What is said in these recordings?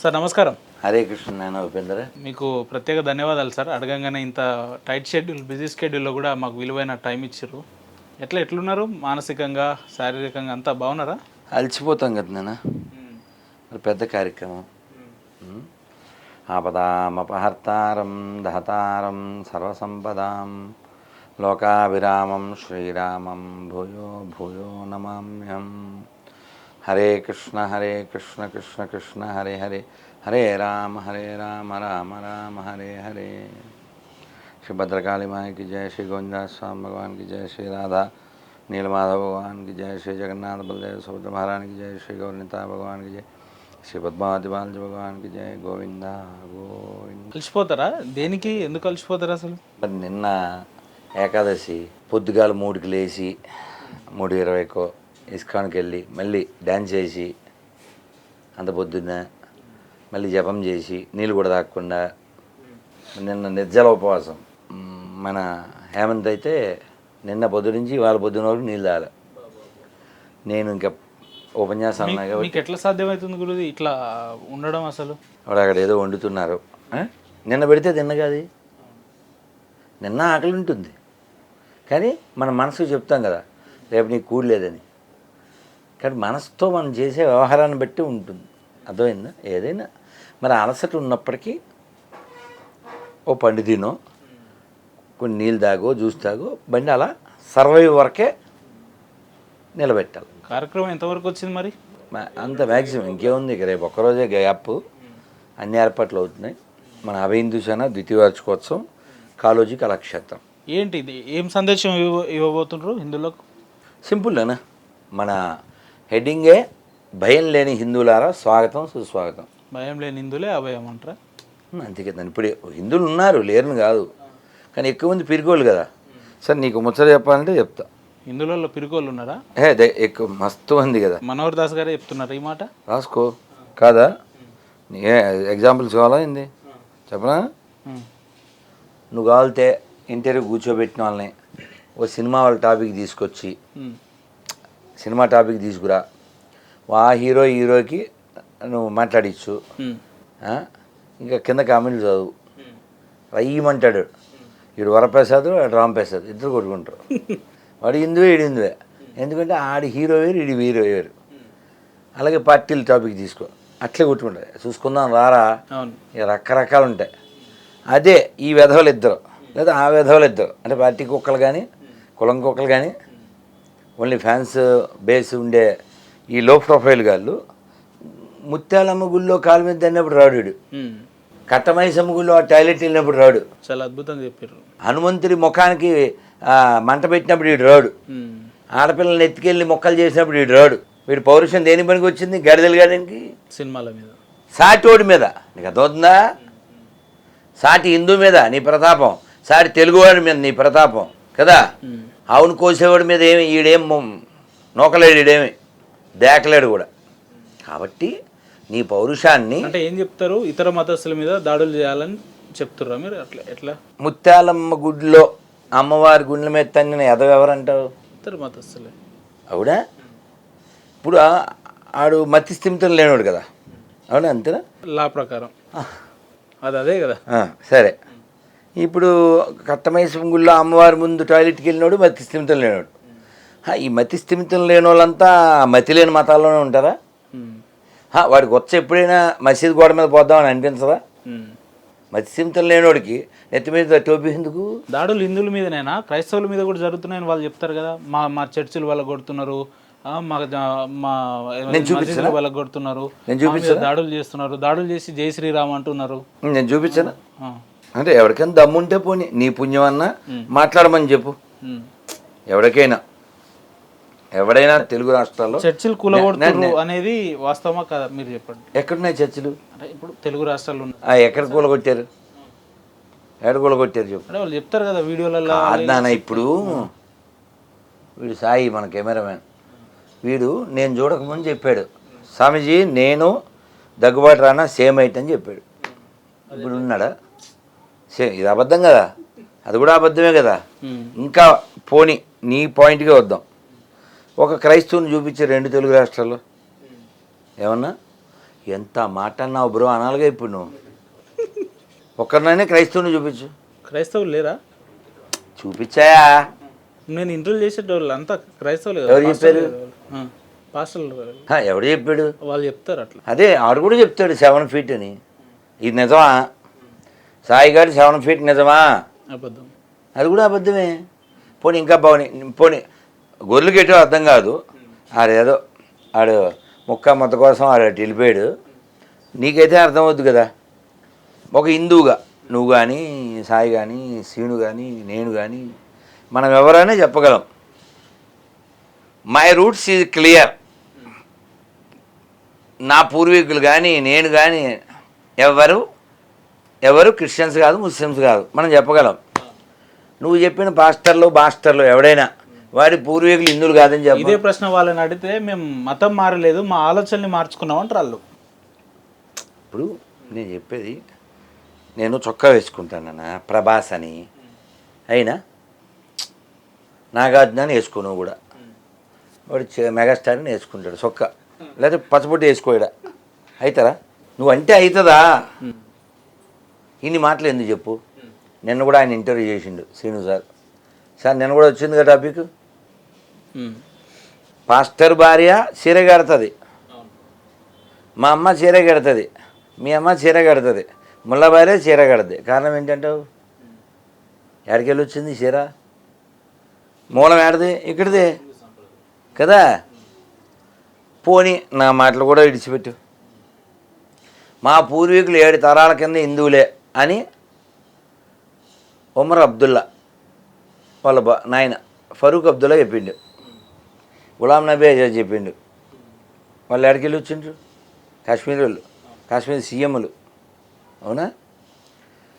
Sir నమస్కారం. హరే కృష్ణ. నాయన ఉపేంద్ర, మీకు ప్రత్యేక ధన్యవాదాలు సార్. అడగంగానే ఇంత టైట్ షెడ్యూల్, బిజీ షెడ్యూల్లో కూడా మాకు విలువైన టైం ఇచ్చారు. ఎట్లున్నారు మానసికంగా, శారీరకంగా అంతా బాగున్నారా? అలసిపోతాం కదా నాన్న, మరి పెద్ద కార్యక్రమం. ఆపదామపహర్తారం దహతారం సర్వసంపదాం లోకాభిరామం శ్రీరామం భూయో భూయో నమామ్యం. హరే కృష్ణ కృష్ణ కృష్ణ హరే హరే, హరే రామ రామ రామ హరే హరే. श्री भद्रकाली माँ की जय, श्री गोविंदास स्वामी भगवान की जय, श्री राधा नीलमाधव भगवान की जय, श्री जगन्नाथ बलदेव सुभद्रा महारानी की जय, श्री गौरनीता भगवान की जय, श्री पद्मावती बालाजी भगवान की जय. గోవిందా గోవింద. కలిసిపోతారా? దేనికి ఎందుకు కలిసిపోతారా అసలు? మరి నిన్న ఏకాదశి పొద్దుగాల 3కి లేచి 3:20కో ఇస్కాన్కి వెళ్ళి మళ్ళీ డ్యాన్స్ చేసి అంత పొద్దున్న మళ్ళీ జపం చేసి నీళ్ళు కూడా తాగకుండా నిన్న నిర్జల ఉపవాసం. మన హేమంత్ అయితే నిన్న పొద్దు నుంచి వాళ్ళ పొద్దున వరకు నీళ్ళు తాగాలి. నేను ఇంకా ఉపన్యాసం అన్నా కాబట్టి. మీకు ఎట్లా సాధ్యమవుతుంది గురుది ఇట్లా ఉండడం? అసలు వాడు అక్కడ ఏదో వండుతున్నారు, నిన్న పెడితే తిన్నగాది. నిన్న ఆకలి ఉంటుంది కానీ మన మనసుకు చెప్తాం కదా రేపు నీకు కూడలేదని. కానీ మనసుతో మనం చేసే వ్యవహారాన్ని బట్టి ఉంటుంది. అర్థమైందా? ఏదైనా మరి అలసట ఉన్నప్పటికీ ఓ పండు తినో, కొన్ని నీళ్ళు తాగో, జ్యూస్ తాగో, బండి అలా సర్వైవ్ వరకే నిలబెట్టాలి. కార్యక్రమం ఎంతవరకు వచ్చింది మరి? అంత మ్యాక్సిమం ఇంకేముంది. ఇక రేపు ఒక్కరోజే గ్యాప్, అన్ని ఏర్పాట్లు అవుతున్నాయి. మన అభిహిందూసేన ద్వితీయ వార్షికోత్సవం, కాళోజీ కళాక్షేత్రం. ఏంటి ఇది? ఏం సందేశం ఇవ్వబోతుండ్రు హిందువులకు? సింపుల్నా, మన హెడ్డింగే భయం లేని హిందువులారా స్వాగతం సుస్వాగతం. భయం లేని హిందువులే అభయం అంటారా? అంతే కదండి. ఇప్పుడు హిందువులు ఉన్నారు, లేరని కాదు, కానీ ఎక్కువ మంది పిరిగోళ్ళు కదా. సార్ నీకు ముచ్చట చెప్పాలంటే చెప్తా. హిందువులలో పిరికోళ్ళు ఉన్నారా? ఎక్కువ మస్తు మంది కదా. మనోహర్ దాస్ గారే చెప్తున్నారు ఈ మాట. రాసుకో కాదా? ఏ ఎగ్జాంపుల్స్ కావాలా ఏంది చెప్పనా? నువ్వు కావాలితే ఇంటర్వ్యూ కూర్చోబెట్టిన వాళ్ళని ఓ సినిమా వాళ్ళ టాపిక్ తీసుకొచ్చి సినిమా టాపిక్ తీసుకురా, ఆ హీరోకి నువ్వు మాట్లాడించు. ఇంకా కింద కామెంట్లు చదువు, రయ్యమంటాడు. వీడు వరప్రసాద్, వాడు రాంప్రసాద్, ఇద్దరు కొట్టుకుంటారు. వాడు హిందువే, వీడు హిందువే. ఎందుకంటే ఆడి హీరో వేరు, వీడి హీరో వేరు. అలాగే పార్టీల టాపిక్ తీసుకో, అట్లే కొట్టుకుంటారు. చూసుకుందాం రారా, ఇక రకరకాలు ఉంటాయి. అదే ఈ వెధవలు ఇద్దరు లేదా ఆ వెధవలు ఇద్దరు, అంటే పార్టీ కుక్కలు కానీ కులం కుక్కలు కానీ ఓన్లీ ఫ్యాన్స్ బేస్ ఉండే ఈ లో ప్రొఫైల్ గాళ్ళు ముత్యాలమ్మ గుళ్ళో కాలు మీద తిన్నప్పుడు రాడు వీడు, కట్టమైసమ్మ గుళ్ళో టాయిలెట్ వెళ్ళినప్పుడు రాడు, చాలా అద్భుతంగా చెప్పారు. హనుమంతుడి ముఖానికి మంట పెట్టినప్పుడు వీడు రాడు, ఆడపిల్లల్ని ఎత్తుకెళ్ళి మొక్కలు చేసినప్పుడు వీడు రాడు. వీడు పౌరుషం దేని పనికి వచ్చింది? గడిదలు గాడానికి, సినిమాల మీద, సాటిోడి మీద. నీకు అర్థమవుతుందా? సాటి హిందూ మీద నీ ప్రతాపం, సాటి తెలుగువాడి మీద నీ ప్రతాపం కదా. ఆవును కోసేవాడి మీద ఏమి ఈడేం నోకలేడు, ఈడేమి దేకలేడు కూడా. కాబట్టి నీ పౌరుషాన్ని అంటే ఏం చెప్తారు? ఇతర మతస్థుల మీద దాడులు చేయాలని చెప్తుర్రా మీరు? అట్లా ఎట్లా? ముత్యాలమ్మ గుడిలో అమ్మవారి గుండెల మీద తన్నిన ఎదవెవరంటావు? ఇతర మతస్థులే. అవునా? ఇప్పుడు ఆడు మతి స్థిమితం లేనివాడు కదా, అవునా? అంతేనా? లా ప్రకారం అదే కదా. సరే, ఇప్పుడు కట్టమైసం గుళ్ళో అమ్మవారి ముందు టాయిలెట్కి వెళ్ళినోడు మతి స్థిమితం లేనివాడు. ఈ మతి స్థిమితం లేని వాళ్ళంతా మతి లేని మతాల్లోనే ఉంటారా? వాడికి వచ్చి ఎప్పుడైనా మసీద్ గోడ మీద పోద్దామని అనిపించదా? మతి స్థిమితం లేనివాడికి నెత్తి మీద టోపీ ఎందుకు? దాడులు హిందువుల మీదనైనా క్రైస్తవుల మీద కూడా జరుగుతున్నాయని వాళ్ళు చెప్తారు కదా. మా చర్చిలు వాళ్ళకి కొడుతున్నారు, వాళ్ళకి కొడుతున్నారు, దాడులు చేస్తున్నారు, దాడులు చేసి జై శ్రీరామ్ అంటున్నారు. నేను చూపించాను. అంటే ఎవరికైనా దమ్ముంటే పోనీ, నీ పుణ్యం అన్నా మాట్లాడమని చెప్పు. ఎవడైనా తెలుగు రాష్ట్రాల్లో చర్చిలు కూలగొడుతున్నారు అనేది వాస్తవమా కదా? మీరు చెప్పండి. ఎక్కడున్నాయి చర్చిలు? అంటే ఇప్పుడు తెలుగు రాష్ట్రాల్లో ఎక్కడ కూలగొట్టారు? ఎక్కడ కూలగొట్టారు చెప్పు. అంటే వాళ్ళు చెప్తారు కదా వీడియోలలో. నాన్న ఇప్పుడు వీడు సాయి మన కెమెరామెన్, వీడు నేను చూడకముందు చెప్పాడు, స్వామీజీ నేను దగ్గుబాటు రానా సేమ్ అయిట్ అని చెప్పాడు. ఇప్పుడు ఉన్నాడా? ఇది అబద్ధం కదా, అది కూడా అబద్ధమే కదా. ఇంకా పోనీ నీ పాయింట్గా వద్దాం. ఒక క్రైస్తవుని చూపించే 2 తెలుగు రాష్ట్రాల్లో ఏమన్నా ఎంత మాట అన్నావు బ్రో అనాలిగా ఇప్పుడు నువ్వు. ఒక్కరినైనా క్రైస్తవుని చూపించు. క్రైస్తవులు లేరా? చూపించాయా? నేను ఇంటర్వ్యూ చేసేటోళ్ళు అంతా క్రైస్తవులు ఎవరు చెప్పారు? పాస్టర్లు ఎవడు చెప్పాడు? వాళ్ళు చెప్తారు అట్లా. అదే ఆడు కూడా చెప్తాడు 7 feet అని. ఇది నిజమా? సాయి గారు 7 feet నిజమా? అబద్ధం. అది కూడా అబద్ధమే. పోనీ ఇంకా పోనీ గొర్రెలు గెట్టో అర్థం కాదు. ఆడేదో ఆడు ముక్క కోసం ఆడు అటు వెళ్ళిపోయాడు. నీకైతే అర్థమవుద్ది కదా. ఒక హిందువుగా నువ్వు కానీ సాయి కానీ శ్రీను కానీ నేను కానీ మనం ఎవరైనా చెప్పగలం మై రూట్స్ ఈజ్ క్లియర్. నా పూర్వీకులు కానీ నేను కానీ ఎవరు క్రిస్టియన్స్ కాదు, ముస్లిమ్స్ కాదు, మనం చెప్పగలం. నువ్వు చెప్పిన బాస్టర్లు ఎవడైనా వాడి పూర్వీకులు హిందువులు కాదని చెప్పి ఇదే ప్రశ్న వాళ్ళని అడిగితే మేము మతం మారలేదు, మా ఆలోచనని మార్చుకున్నాం అంటారు వాళ్ళు. ఇప్పుడు నేను చెప్పేది, నేను చొక్కా వేసుకుంటానన్నా ప్రభాస్ అని, అయినా నాగార్జున అని వేసుకో. నువ్వు కూడా వాడు మెగాస్టార్ అని వేసుకుంటాడు చొక్కా, లేకపోతే పచ్చబొట్టు వేసుకోడా, అవుతారా? నువ్వు అంటే అవుతుందా? ఇన్ని మాటలు ఎందుకు చెప్పు. నిన్న కూడా ఆయన ఇంటర్వ్యూ చేసిండు శ్రీను సార్ నిన్న కూడా వచ్చింది కదా టాపిక్. పాస్టర్ భార్య చీర కడుతుంది, మా అమ్మ చీర కడుతుంది, మీ అమ్మ చీర కడుతుంది, ముళ్ళ భార్య చీర కడుతుంది. కారణం ఏంటంటావు? ఎక్కడికెళ్ళి వచ్చింది చీర? మూలం ఏడది? ఇక్కడిదే కదా. పోనీ నా మాటలు కూడా విడిచిపెట్టు. మా పూర్వీకులు 7 తరాల కింద హిందువులే అని ఉమర్ అబ్దుల్లా వాళ్ళ నాయన ఫరూక్ అబ్దుల్లా చెప్పిండు, గులాం నబీ ఆజాద్ చెప్పిండు. వాళ్ళు ఎక్కడికెళ్ళి వచ్చిండ్రు? కాశ్మీర్ వాళ్ళు, కాశ్మీర్ సీఎంలు. అవునా?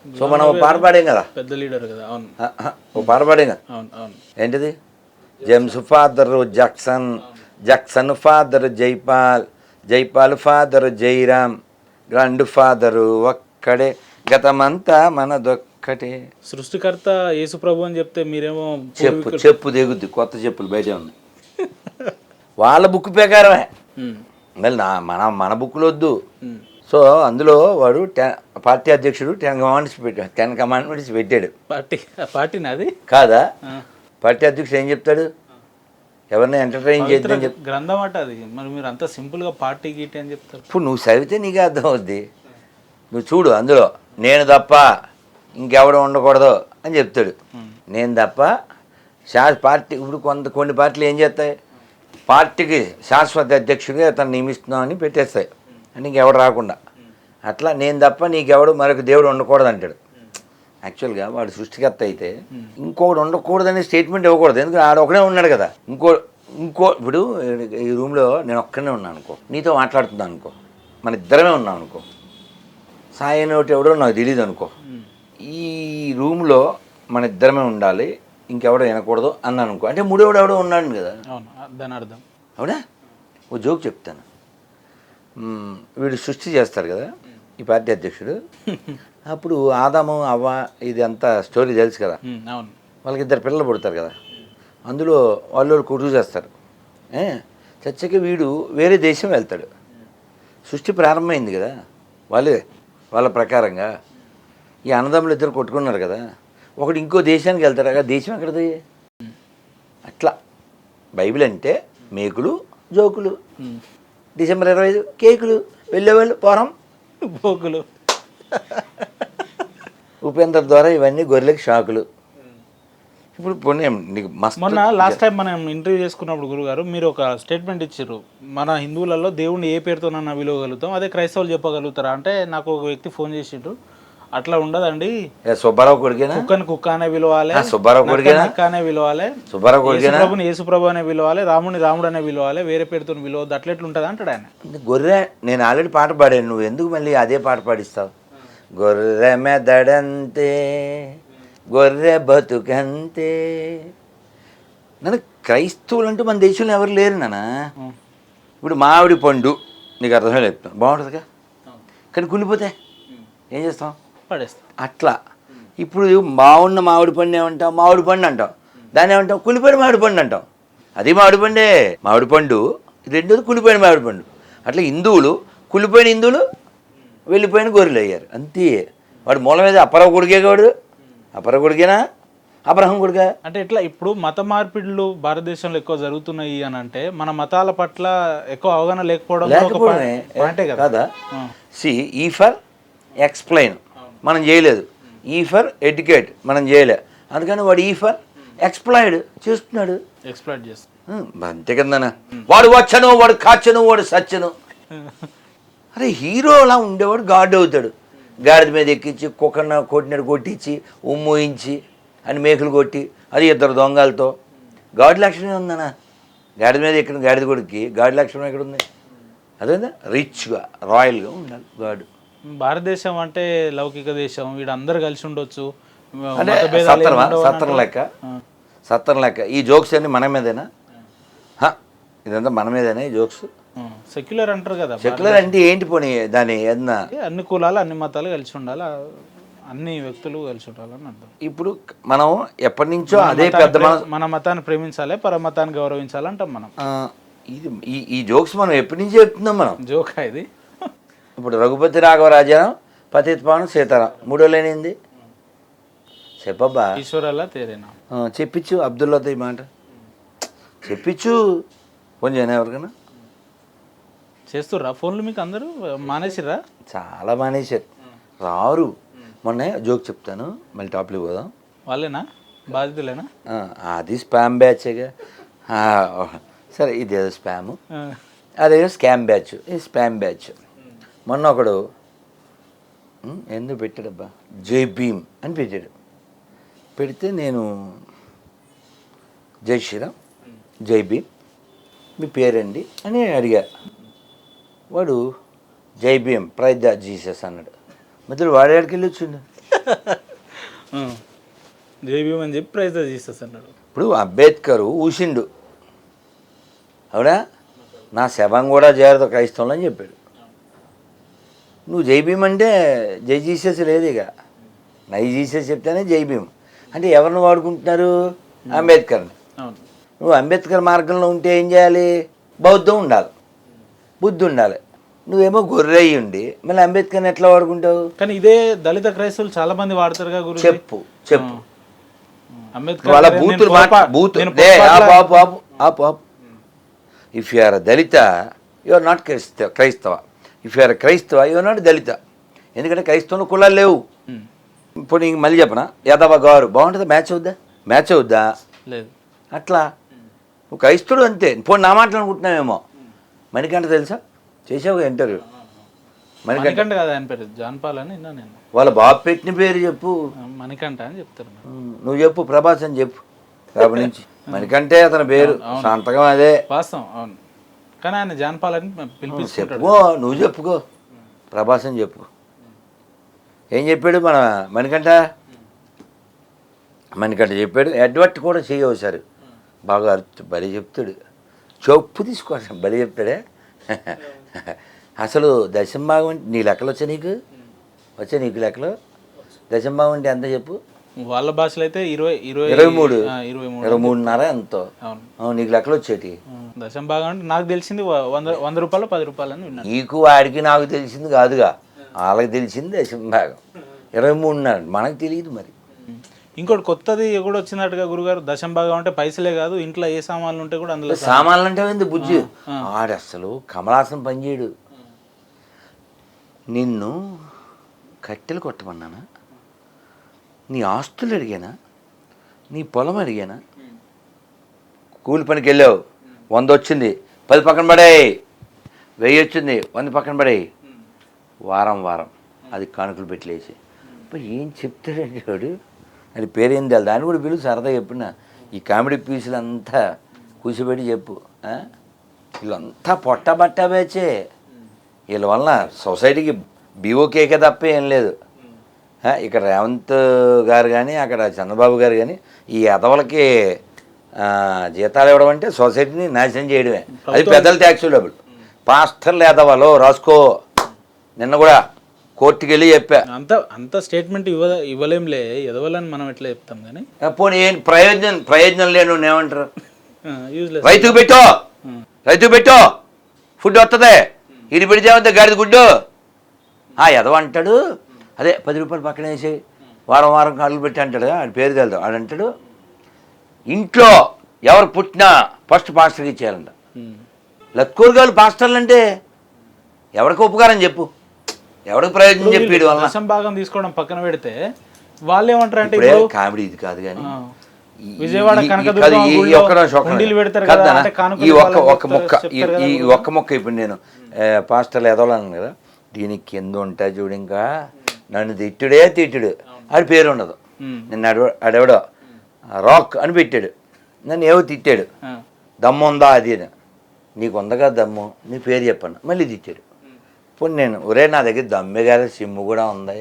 సో మనం ఓ పాట పాడాం కదా, పెద్ద లీడర్ కదా. అవును, ఓ పాట పాడాం కదా. అవును అవును. ఏంటిది? James father Jackson father Jaipal father Jairam, grand father ఒక్కడే, గతమంతా మనదొక్కటే. సృష్టికర్త యేసు ప్రభు అని చెప్తే మీరేమో చెప్పు దిగుద్ది, కొత్త చెప్పులు బయట ఉన్నాయి. వాళ్ళ బుక్ ప్రకారమే, మళ్ళీ మన బుక్లు వద్దు. సో అందులో వాడు పార్టీ అధ్యక్షుడు 10 కమాండ్మెంట్స్ పెట్టాడు. పార్టీ నాది కాదా? పార్టీ అధ్యక్షుడు ఏం చెప్తాడు? ఎవరిని ఎంటర్టైన్ చేద్దాం చెప్ గ్రంథం అట అది. మరి మీరు అంత సింపుల్గా పార్టీ గీటీ అని చెప్తారు. ఇప్పుడు నువ్వు చదివితే నీకే అర్థం అవుద్ది. నువ్వు చూడు, అందులో నేను తప్ప ఇంకెవడ ఉండకూడదు అని చెప్తాడు. నేను తప్ప పార్టీ. ఇప్పుడు కొన్ని పార్టీలు ఏం చేస్తాయి? పార్టీకి శాశ్వత అధ్యక్షుడిగా తను నియమిస్తున్నామని పెట్టేస్తాయి, అంటే ఇంకెవడు రాకుండా. అట్లా నేను తప్ప నీకెవడు మరొక దేవుడు ఉండకూడదు అంటాడు. యాక్చువల్గా వాడు సృష్టికర్త అయితే ఇంకోటి ఉండకూడదనే స్టేట్మెంట్ ఇవ్వకూడదు. ఎందుకంటే ఆడ ఒకడే ఉన్నాడు కదా. ఇంకో ఇప్పుడు ఈ రూమ్లో నేను ఒక్కనే ఉన్నాను అనుకో, నీతో మాట్లాడుతున్నాను అనుకో, మన ఇద్దరమే ఉన్నాం అనుకో, సాయి అని ఒకటి ఎవడో నాకు తెలియదు అనుకో, ఈ రూమ్లో మన ఇద్దరమే ఉండాలి, ఇంకెవడో వినకూడదు అన్నాను అనుకో, అంటే ఎవడో ఉన్నాడు కదా. దాని అర్థం అవునా? ఓ జోక్ చెప్తాను. వీడు సృష్టి చేస్తారు కదా ఈ పార్టీ అధ్యక్షుడు. అప్పుడు ఆదాము అవ్వ ఇది అంతా స్టోరీ తెలుసు కదా. వాళ్ళకి 2 పిల్లలు పుడతారు కదా. అందులో వాళ్ళు కుటుంబం చేస్తారు. చచ్చకి వీడు వేరే దేశం వెళ్తాడు. సృష్టి ప్రారంభమైంది కదా వాళ్ళ ప్రకారంగా. ఈ అన్నదమ్ములు 2 కొట్టుకున్నారు కదా. ఒకడు ఇంకో దేశానికి వెళ్తాడు కదా. దేశం ఎక్కడది? అట్లా బైబిల్ అంటే మేకులు జోకులు, డిసెంబర్ 25 కేకులు, వెళ్ళేవాళ్ళు పోరం పోకులు, ఉపేంద్ర ద్వారా ఇవన్నీ గొర్రెలకి షాకులు. ఇప్పుడు నీకు మొన్న లాస్ట్ టైం మనం ఇంటర్వ్యూ చేసుకున్నప్పుడు గురుగారు మీరు ఒక స్టేట్మెంట్ ఇచ్చారు, మన హిందువులలో దేవుణ్ణి ఏ పేరుతోనన్నా పిలవగలుగుతాం, అదే క్రైస్తవులు చెప్పగలుగుతారా అంటే నాకు ఒక వ్యక్తి ఫోన్ చేసిండ్రు, అట్లా ఉండదండి, సుబ్బారావు కొడుకేనా, కుక్కని కుక్క అనే పిలవాలి, సుబ్బారావు కొడుకేనా కుక్క అనే పిలవాలి, సుబ్బారావు కొడుకేనా, ప్రభుని యేసుప్రభు అనే పిలవాలి, రాముని రాముడు అనే పిలవాలి, వేరే పేరుతో పిలవద్దు, అట్లా ఎట్లా ఉంటుంది అంటాడు ఆయన. గొర్రె నేను ఆల్రెడీ పాట పాడాను, నువ్వు ఎందుకు మళ్ళీ అదే పాట పాడిస్తావు? గొర్రె మెదడంతే గొర్రె బతుకంతే. నన్ను క్రైస్తవులు అంటూ మన దేశంలో ఎవరు లేరు నాన్న. ఇప్పుడు మామిడి పండు నీకు అర్థమే చెప్తాను, బాగుంటుందిగా, కానీ కుళ్ళిపోతే ఏం చేస్తాం? పడేస్తాం. అట్లా ఇప్పుడు బాగున్న మామిడి పండు ఏమంటాం? మామిడి పండు అంటాం. దాన్ని ఏమంటాం? కుళ్ళిపోయిన మామిడి పండు అంటాం. అది మామిడి పండే, మామిడి పండు. రెండోది కుళ్ళిపోయిన మామిడి పండు. అట్లా హిందువులు కుళ్ళిపోయిన హిందువులు వెళ్ళిపోయిన గొర్రెలు అయ్యారు అంతే. వాడు మూలం మీద అపర కొడుకే వాడు, అపర కొడుకేనా అబ్రహం కొడుకా? అంటే ఎట్లా ఇప్పుడు మత మార్పిడులు భారతదేశంలో ఎక్కువ జరుగుతున్నాయి అని అంటే మన మతాల పట్ల ఎక్కువ అవగాహన లేకపోవడం కూడా ఒక పాయింటే కదా. కదా సి ఈ ఫర్ ఎక్స్ప్లెయిన్ మనం చేయలేదు, ఈ ఫర్ ఎడ్యుకేట్ మనం చేయలే, అందుకని వాడు ఈ ఫర్ ఎక్స్ప్లాయిడ్ చేస్తున్నాడు, ఎక్స్ప్లాయిట్ చేస్తాడు. అంతే కదన్నా. వాడు వచ్చను, వాడు కాచను, వాడు సచ్చను. అరే హీరోలా ఉండేవాడు గాడ్ అవుతాడు. గాడిద మీద ఎక్కించి కుక్కన కొట్టినట్టు కొట్టించి ఉమ్మోయించి అని మేకులు కొట్టి అది ఇద్దరు దొంగలతో గాడి లక్షణమే ఉందన్నా. గాడిద మీద ఎక్కిన గాడిద కొడుక్కి గాడి లక్షణం ఎక్కడుంది? అదేందా రిచ్గా రాయల్గా ఉండాలి గాడు. భారతదేశం అంటే లౌకిక దేశం, వీడందరూ కలిసి ఉండొచ్చు అంటే సత్తరం లెక్క ఈ జోక్స్ అన్ని మన మీదేనా? ఇదంతా మన మీదేనా ఈ జోక్స్? సెక్యులర్ అంటారు కదా. సెక్యులర్ అంటే ఏంటి పోనీ దాని ఏదన్నా అన్ని కులాలు అన్ని మతాలు కలిసి ఉండాలి, అన్ని వ్యక్తులు కలిసి ఉండాలని అర్థం. ఇప్పుడు మనం ఎప్పటి నుంచో అదే పెద్ద మన మతాన్ని ప్రేమించాలి, పరమతాన్ని గౌరవించాలి అంటాం మనం. ఇది ఈ జోక్స్ మనం ఎప్పటి నుంచి చెప్తున్నాం మనం. జోకా ఇది. ఇప్పుడు రఘుపతి రాఘవరాజనం, పతిత పావనం, సీతారాం మూడో లేనింది చెప్పబ్బా. ఈశ్వరల్లా తేరేనా చెప్పించు అబ్దుల్లాతో ఈ మాట చెప్పించు. ఫోన్ చేయను ఎవరికైనా. చేస్తుర్రా ఫోన్లు మీకు అందరూ? మానేసిర్రా? చాలా మానేశారు, రారు. మొన్న జోక్ చెప్తాను, మళ్ళీ టాప్లో పోదాం. వాళ్ళేనా బాధితులేనా? అది స్పామ్ బ్యాచేగా. సరే ఇదేదో స్పాము, అదేదో స్కామ్ బ్యాచ్, ఇది స్పామ్ బ్యాచ్. మొన్న ఒకడు ఎందుకు పెట్టాడబ్బా, జై భీమ్ అని పెట్టాడు. పెడితే నేను జై శ్రీరామ్, జై భీమ్, మీ పేరండి అని అడిగా. వాడు జై భీమ్ ప్రైజ్ ద జీసస్ అన్నాడు. మధ్యలో వాడేడికి వెళ్ళి వచ్చిండు. జై భీమ్ అని చెప్పి ప్రైజ్ ద జీసస్ అన్నాడు. ఇప్పుడు అంబేద్కర్ ఊసిండు, అవునా, నా శవం కూడా చేరదు క్రైస్తవులు అని చెప్పాడు. నువ్వు జై భీమ్ అంటే జై జీసస్ లేదు, ఇక నై జీసస్ చెప్తేనే జై భీమ్ అంటే ఎవరిని వాడుకుంటున్నారు? అంబేద్కర్ని. నువ్వు అంబేద్కర్ మార్గంలో ఉంటే ఏం చేయాలి? బౌద్ధం ఉండాలి, బుద్ధి ఉండాలి. నువ్వేమో గొర్రె అయ్యి ఉండి మళ్ళీ అంబేద్కర్ని ఎట్లా వాడుకుంటావు? కానీ ఇదే దళిత క్రైస్తవులు చాలా మంది వాడతారుగా గురు. చెప్పు చెప్పు. అంబేద్కర్ వాళ్ళ బూతులు ఇఫ్ యు ఆర్ దళిత యు ఆర్ నాట్ క్రైస్తవ, ఇఫ్ యు ఆర్ క్రైస్తవ యు ఆర్ నాట్ దళిత. ఎందుకంటే క్రైస్తవంలో కులాలు లేవు. ఇప్పుడు నీకు మళ్ళీ చెప్పనా, యాదవ గారు బాగుంటుందా? మ్యాచ్ అవుద్దా? లేదు. అట్లా నువ్వు క్రైస్తుడు అంతే. ఇప్పుడు నా మాటలు అనుకుంటున్నావేమో. మణికంఠ తెలుసా? చేసావు ఇంటర్వ్యూ. మణికంఠ కదా ఆయన పేరు, జాన్పాల్ అని విన్నా నేను. వాళ్ళ బాబు పెట్టిన పేరు చెప్పు. మణికంఠ అని చెప్తారు. నువ్వు చెప్పు, ప్రభాస్ అని చెప్పు. రేపటి నుంచి మణికంఠే అతని పేరు, సంతకం అదే. వాస్తవం, అవును. కానీ ఆయన జాన్పాల్ అని పిలిపించుకుంటాడు. చెప్పుకో, నువ్వు చెప్పుకో, ప్రభాస్ అని చెప్పుకో. ఏం చెప్పాడు మన మణికంఠ చెప్పాడు. అడ్వర్ట్ కూడా చేయవు సార్, బాగా బలి చెప్తాడు. చెప్పు తీసుకోవాలి, బలి చెప్తాడే. అసలు దశంభాగం అంటే నీ లెక్కలు వచ్చా? వచ్చా నీకు లెక్కలు? దశంభాగం అంటే ఎంత చెప్పు? వాళ్ళ భాషలో అయితే 23.5 ఎంతో. నీకు లెక్కలు వచ్చేటి? దశంభాగం అంటే నాకు తెలిసింది 100 రూపాయలు 10 రూపాయలు అని విన్నాను. నీకు వాడికి నాకు తెలిసింది కాదుగా, వాళ్ళకి తెలిసింది దశంభాగం 23.5. మనకు తెలియదు మరి. ఇంకోటి కొత్తది కూడా వచ్చినట్టుగా గురుగారు, దశంభాగం అంటే పైసలే కాదు, ఇంట్లో ఏ సామాన్లు ఉంటే కూడా అందులో. సామాన్లు అంటే ఏంది బుజ్జి? ఆడు అసలు కమలాసనం పనిచేయడు. నిన్ను కట్టెలు కొట్టమన్నానా? నీ ఆస్తులు అడిగానా? నీ పొలం అడిగానా? కూలి పనికి వెళ్ళావు, 100 వచ్చింది, 10 పక్కన పడాయి, 1000 వచ్చింది, 100 పక్కన పడాయి. వారం అది కానుకలు పెట్టలేసి ఏం చెప్తాడండి వాడు. అది పేరేం తెలియదు, దాన్ని కూడా పిలువు సరదా చెప్పిన. ఈ కామెడీ పీసులు అంతా కూర్చోబెట్టి చెప్పు. వీళ్ళంతా పొట్ట బ్యాచే. వీళ్ళ వలన సొసైటీకి బీఓకేకే తప్ప ఏం లేదు. ఇక్కడ రేవంత్ గారు కానీ అక్కడ చంద్రబాబు గారు కానీ ఈ ఎదవలకి జీతాలు ఇవ్వడం అంటే సొసైటీని నాశనం చేయడమే. అది పెద్దల ట్యాక్స్ డబ్బులు. పాస్టర్లు ఎదవలో రాసుకో. నిన్న కూడా కోర్టుకి వెళ్ళి చెప్పా. అంత స్టేట్మెంట్ ఇవ్వలేంలే, ఎదవాలని మనం ఎట్లా చెప్తాం కానీ. పోనీ ఏం ప్రయోజనం లేను ఏమంటారు? రైతుకు పెట్టో ఫుడ్ వస్తుంది, ఇటు పెడితే అంత గాడిద గుడ్డు ఎదవ అంటాడు. అదే 10 రూపాయలు పక్కన వేసి వారం వారం కాళ్ళు పెట్టి అంటాడు. ఆడి పేరు తెలుదు. ఆడు అంటాడు ఇంట్లో ఎవరు పుట్టినా ఫస్ట్ పాస్టర్కి ఇచ్చేయాలంట. లత్కూరుగాలు పాస్టర్లు అంటే ఎవరికి ఉపకారం చెప్పు, ఎవరికి ప్రయోజనం చెప్పేది వల్ల దశం భాగం తీసుకోవడం పక్కన పెడితే వాళ్ళు ఏమంటారు అంటే కామెడీ ఇది కాదు కానీ విజయవాడ ఈ ఒక్క మొక్క ఇప్పుడు నేను పాస్టర్లు ఎదవలను కదా, దీనికి కింద ఉంటా చూడు, ఇంకా నన్ను తిట్టుడు ఆడి పేరు ఉండదు. నిన్ను ఆడెవడో రాక్ అని పెట్టాడు, నన్ను ఏవో తిట్టాడు, దమ్ము ఉందా అది అని. నీకు ఉందగా దమ్ము, నీ పేరు చెప్పాను, మళ్ళీ తిట్టాడు. ఇప్పుడు నేను ఒరే నా దగ్గర దమ్మే గారి సిమ్ము కూడా ఉంది,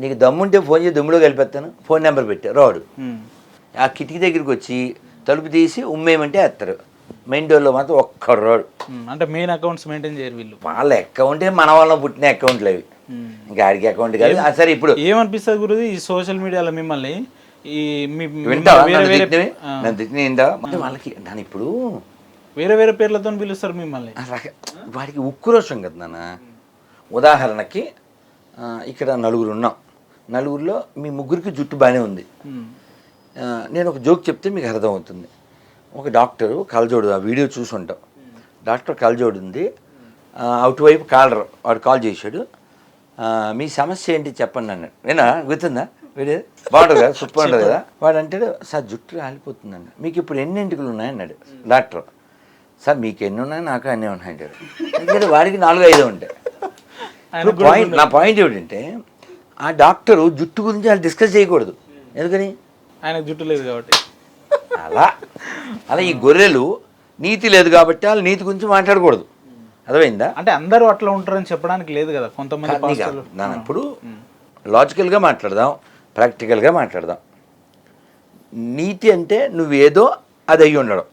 నీకు దమ్ముంటే ఫోన్ చేసి దమ్ములో కలిపేస్తాను, ఫోన్ నెంబర్ పెట్టారు. రాడు ఆ కిటికీ దగ్గరికి వచ్చి తలుపు తీసి ఉమ్మేయమంటే వేస్తారు. మెయిన్ డోర్లో మాత్రం ఒక్కడు రాడు. అంటే మెయిన్ అకౌంట్స్ మెయింటైన్ చేయరు వీళ్ళు. వాళ్ళ అకౌంటే మన వాళ్ళ పుట్టిన అకౌంట్లు అవి, ఇంకా ఆడికి అకౌంట్ కాదు. సరే ఇప్పుడు ఏమనిపిస్తుంది గురుది ఈ సోషల్ మీడియాలో మిమ్మల్ని వాళ్ళకి నన్ను ఇప్పుడు వేరే వేరే పేర్లతో పిలుస్తారు మిమ్మల్ని. వాడికి ఉక్రోషం కదా నాన్న. ఉదాహరణకి ఇక్కడ నలుగురు ఉన్నాం, నలుగురిలో మీ ముగ్గురికి జుట్టు బాగానే ఉంది. నేను ఒక జోక్ చెప్తే మీకు అర్థమవుతుంది. ఒక డాక్టరు కళ్ళజోడు, ఆ వీడియో చూసి ఉంటాం, డాక్టర్ కళ్ళజోడు ఉంది, అటువైపు కాలర్ వాడు కాల్ చేశాడు, మీ సమస్య ఏంటి చెప్పండి అన్నాడు. నేనా గుర్తుందా వీడియో? బాగుంటుంది కదా, సూపర్ ఉంటుంది కదా. వాడు అంటాడు సార్ జుట్టు రాలిపోతుందండి, మీకు ఇప్పుడు ఎన్ని ఎంటికలు ఉన్నాయన్నాడు డాక్టర్. సార్ మీకు ఎన్ని ఉన్నాయి, నాకు అన్నీ ఉన్నాయి అంటాడు. ఎందుకంటే వాడికి 4-5 ఉంటాయి. నా పాయింట్ ఏమిటంటే ఆ డాక్టరు జుట్టు గురించి వాళ్ళు డిస్కస్ చేయకూడదు. ఎందుకని? ఆయన జుట్టు లేదు కాబట్టి. అలా ఈ గొర్రెలు నీతి లేదు కాబట్టి వాళ్ళు నీతి గురించి మాట్లాడకూడదు. అర్థమైందా? అంటే అందరూ అట్లా ఉంటారని చెప్పడానికి లేదు కదా, కొంతమంది. నన్ను ఇప్పుడు లాజికల్గా మాట్లాడదాం, ప్రాక్టికల్గా మాట్లాడదాం. నీతి అంటే నువ్వేదో అది అయ్యి ఉండడం,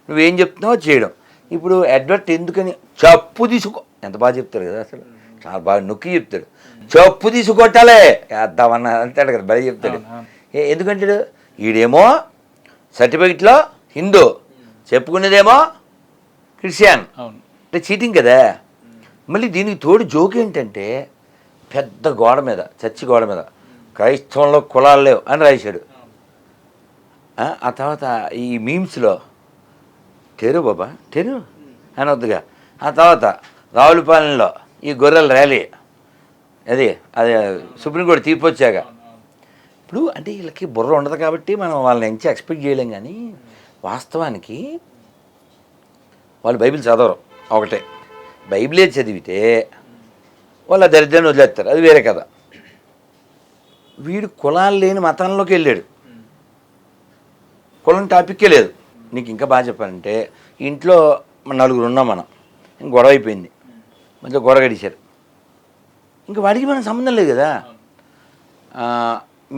నువ్వేం చెప్తున్నావో చేయడం. ఇప్పుడు ఎడ్వర్ట్ ఎందుకని చెప్పు తీసుకో, ఎంత బాగా చెప్తాడు కదా, అసలు చాలా బాగా నొక్కి చెప్తాడు. చెప్పు తీసుకొట్టాలే వేద్దామన్నా అంటాడు కదా, బలి చెప్తాడు. ఎందుకంటాడు? ఈడేమో సర్టిఫికెట్లో హిందూ, చెప్పుకునేదేమో క్రిస్టియన్. అంటే చీటింగ్ కదా. మళ్ళీ దీనికి తోడు జోక్ ఏంటంటే పెద్ద గోడ మీద, చర్చి గోడ మీద క్రైస్తవంలో కులాలు లేవు అని రాశాడు. ఆ తర్వాత ఈ మీమ్స్లో తెరు బాబా తెరు అని వద్దుగా. ఆ తర్వాత రావులపాలెంలో ఈ గొర్రెల ర్యాలీ, అది సుప్రీంకోర్టు తీర్పు వచ్చాక. ఇప్పుడు అంటే వీళ్ళకి బుర్ర ఉండదు కాబట్టి మనం వాళ్ళని ఎంచి ఎక్స్పెక్ట్ చేయలేం. కానీ వాస్తవానికి వాళ్ళు బైబిల్ చదవరు. ఒకటే బైబిలే చదివితే వాళ్ళు ఆ దరిద్రాన్ని వదిలేస్తారు, అది వేరే కదా. వీడు కులాలు లేని మతంలోకి వెళ్ళాడు, కులం టాపిక్కే లేదు. నీకు ఇంకా బాగా చెప్పాలంటే ఇంట్లో నలుగురు ఉన్నాం మనం, ఇంక గొడవ అయిపోయింది, మంచిగా గొడవ గడిచారు, ఇంకా వాడికి మనకు సంబంధం లేదు కదా.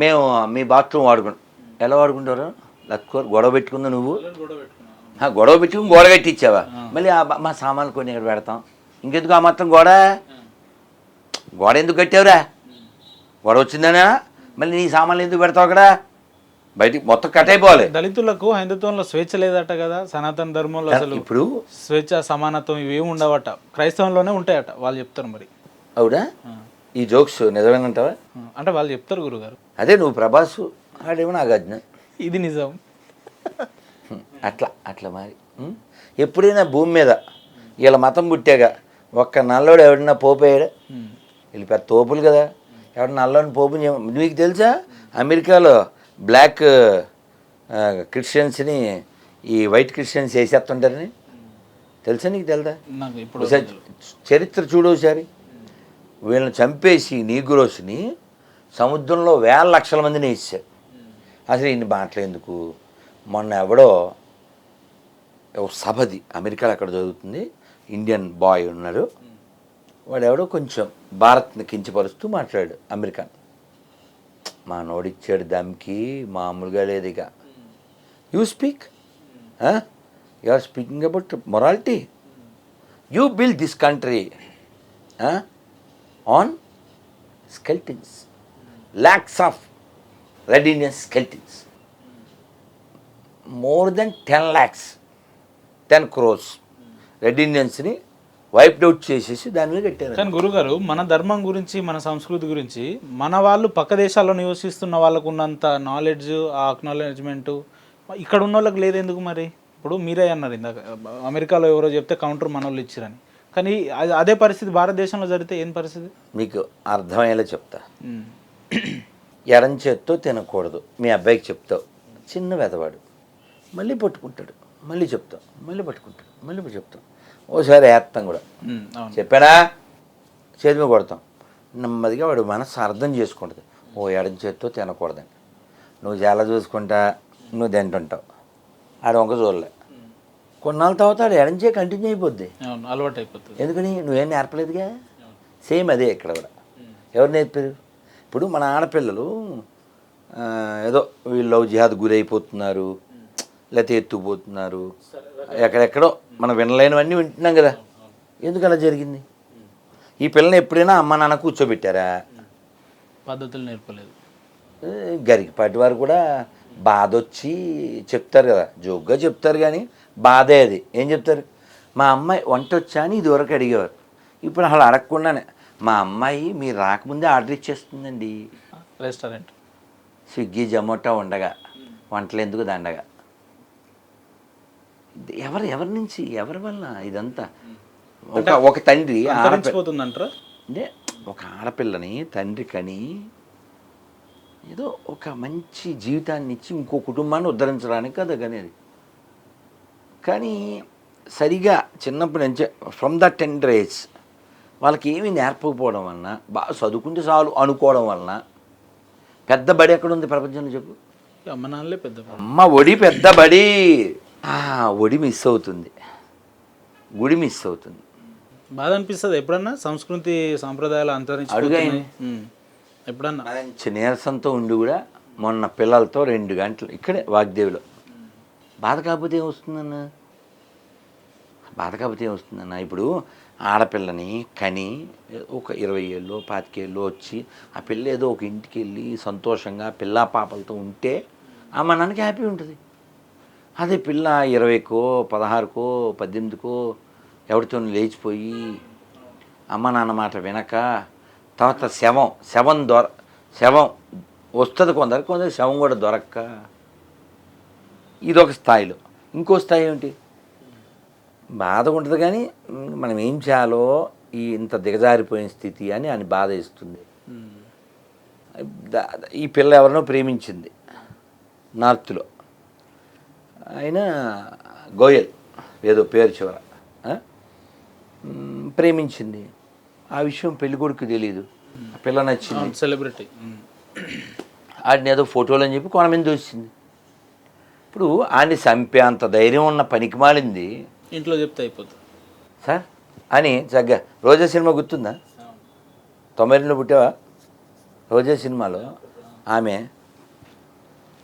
మేము మీ బాత్రూమ్ వాడుకుంటాం, ఎలా వాడుకుంటారు? గొడవ పెట్టుకుందా నువ్వు, గొడవ పెట్టుకుని గోడ కట్టించావా, మళ్ళీ మా సామాన్లు కొన్ని ఇక్కడ పెడతాం, ఇంకెందుకు ఆ మాత్రం గోడ ఎందుకు కట్టావురా? గొడవ వచ్చిందనా మళ్ళీ నీ సామాన్లు ఎందుకు పెడతావు అక్కడ? బయటికి మొత్తం కట్ అయిపోవాలి. దళితులకు హిందుత్వంలో స్వేచ్ఛ లేదట కదా, సనాతన ధర్మంలో అసలు ఇప్పుడు స్వేచ్ఛ సమానత్వం ఇవేమి ఉండవట, క్రైస్తవంలోనే ఉంటాయట వాళ్ళు చెప్తారు. మరి అవునా? ఈ జోక్స్ నిజమేనంటావా? అంటే వాళ్ళు చెప్తారు గురుగారు. అదే నువ్వు ప్రభాసు ఆడేమో నాగార్జున, ఇది నిజం. అట్లా మరి ఎప్పుడైనా భూమి మీద వీళ్ళ మతం పుట్టాక ఒక్క నల్లోడు ఎవడన్నా పోపోయాడు? వీళ్ళు పెద్ద తోపులు కదా, ఎవడన్నా నల్లోని పోపు. మీకు తెలుసా అమెరికాలో బ్లాక్ క్రిస్టియన్స్ని ఈ వైట్ క్రిస్టియన్స్ వేసేస్తుంటారని? తెలుసా? నీకు తెలుదా? చరిత్ర చూడు ఒకసారి. వీళ్ళని చంపేసి నీగ్రోస్ని సముద్రంలో 1,00,00,000 మందిని వేసారు. అసలు ఇన్ని మాటలు ఎందుకు? మొన్న ఎవడో సభది అమెరికాలో అక్కడ జరుగుతుంది, ఇండియన్ బాయ్ ఉన్నారు, వాడు ఎవడో కొంచెం భారత్ని కించపరుస్తూ మాట్లాడాడు అమెరికాని. మా నోడిచ్చాడు దమ్కి, మామూలుగా లేదు. ఇక you speak, you are speaking about morality. You build this country on skeletons, lakhs of red Indian skeletons, more than 10 lakhs, 10 crores red ఇండియన్స్ని వైప్డ్ అవుట్ చేసేసి దాని మీద కట్టారు. కానీ గురుగారు మన ధర్మం గురించి మన సంస్కృతి గురించి మన వాళ్ళు పక్క దేశాల్లో నివసిస్తున్న వాళ్ళకు ఉన్నంత నాలెడ్జ్ ఆ అక్నాలెడ్జ్మెంట్ ఇక్కడ ఉన్న వాళ్ళకి లేదు ఎందుకు మరి? ఇప్పుడు మీరే అన్నారు ఇందాక అమెరికాలో ఎవరో చెప్తే కౌంటర్ మన వాళ్ళు ఇచ్చిరని, కానీ అదే పరిస్థితి భారతదేశంలో జరిగితే ఏం పరిస్థితి? మీకు అర్థమయ్యేలా చెప్తా. ఎడం చేత్తో తినకూడదు మీ అబ్బాయికి చెప్తావు, చిన్న వెదవాడు మళ్ళీ పట్టుకుంటాడు, మళ్ళీ చెప్తాం, మళ్ళీ పట్టుకుంటాడు, మళ్ళీ చెప్తాం, ఓసారి వేస్తాం కూడా. చెప్పానా? చేతి మీద కొడతాం. నెమ్మదిగా వాడు మనసు అర్థం చేసుకుంటుంది, ఓ ఎడం చేత్తో తినకూడదని. నువ్వు చాలా చూసుకుంటా నువ్వు తింటుంటావు, ఆడ వంక చూడలే. కొన్నాళ్ళ తర్వాత ఆడు ఎడం చేయి కంటిన్యూ అయిపోద్ది, అలవాటు అయిపోతుంది. ఎందుకని నువ్వేం నేర్పలేదుగా. సేమ్ అదే ఇక్కడ కూడా. ఎవరు నేర్పారు? ఇప్పుడు మన ఆడపిల్లలు ఏదో వీళ్ళు లవ్ జిహాద్ గురైపోతున్నారు, లేకపోతే ఎత్తుకుపోతున్నారు, ఎక్కడెక్కడో మనం వినలేనివన్నీ వింటున్నాం కదా. ఎందుకు అలా జరిగింది? ఈ పిల్లని ఎప్పుడైనా అమ్మ నాన్న కూర్చోబెట్టారా? పద్ధతులు నేర్పలేదు. గరికపాటి వారు కూడా బాధ వచ్చి చెప్తారు కదా, జోక్గా చెప్తారు, కానీ బాధే అది. ఏం చెప్తారు? మా అమ్మాయి వంట వచ్చా అని ఇదివరకు అడిగేవారు, ఇప్పుడు అసలు అడగకుండానే మా అమ్మాయి మీరు రాకముందే ఆర్డర్ ఇచ్చేస్తుందండి. రెస్టారెంట్ స్విగ్గీ జొమాటో ఉండగా వంటలు ఎందుకు దండగా. ఎవరి నుంచి ఎవరి వల్ల ఇదంతా? ఒక తండ్రి అంటారా అంటే ఒక ఆడపిల్లని తండ్రి కని ఏదో ఒక మంచి జీవితాన్ని ఇచ్చి ఇంకో కుటుంబాన్ని ఉద్ధరించడానికి కదా అనేది. కానీ సరిగా చిన్నప్పటి నుంచే ఫ్రమ్ ద టెండర్ ఏజ్ వాళ్ళకి ఏమీ నేర్పకపోవడం వలన, బాగా చదువుకుంటే చాలు అనుకోవడం వలన, పెద్ద బడి ఎక్కడుంది ప్రపంచంలో చెప్పు? అమ్మ నాన్నలే పెద్ద. అమ్మ ఒడి పెద్ద బడి. ఒడి మిస్ అవుతుంది, గుడి మిస్ అవుతుంది. బాధ అనిపిస్తుంది ఎప్పుడన్నా సంస్కృతి సాంప్రదాయాలు అంతరించిపోతున్నాయి ఎప్పుడన్నా? మంచి నీరసంతో ఉండి కూడా మొన్న పిల్లలతో 2 గంటలు ఇక్కడే వాగ్దేవిలో. బాధ కాకపోతే ఏమొస్తుందన్న? బాధ కాకపోతే ఏమొస్తుందన్న? ఇప్పుడు ఆడపిల్లని కని ఒక 20 ఏళ్ళు 25 ఏళ్ళు వచ్చి ఆ పిల్ల ఏదో ఒక ఇంటికి వెళ్ళి సంతోషంగా పిల్ల పాపలతో ఉంటే ఆ మా నాన్నకి హ్యాపీ ఉంటుంది. అదే పిల్ల 20కో 16కో 18కో ఎవరితో లేచిపోయి అమ్మ నాన్న మాట వినక తర్వాత శవం వస్తుంది కొందరు శవం కూడా దొరక్క. ఇదొక స్థాయిలో. ఇంకో స్థాయి ఏమిటి? బాధ ఉంటుంది, కానీ మనం ఏం చేయాలో ఇంత దిగజారిపోయిన స్థితి అని బాధ ఇస్తుంది. ఈ పిల్ల ఎవరినో ప్రేమించింది నార్త్లో, ఆయన గోయల్ ఏదో పేరు చివర ప్రేమించింది. ఆ విషయం పెళ్ళికొడుకు తెలియదు. ఆ పిల్ల నచ్చింది, సెలబ్రిటీ, ఆడిని ఏదో ఫోటోలు అని చెప్పి కొన మీద వచ్చింది. ఇప్పుడు ఆడిని చంపే అంత ధైర్యం ఉన్న పనికి మాలింది ఇంట్లో చెప్తే అయిపోతుంది సార్ అని. చక్కగా రోజా సినిమా గుర్తుందా? 92లో పుట్టావా? రోజా సినిమాలో ఆమె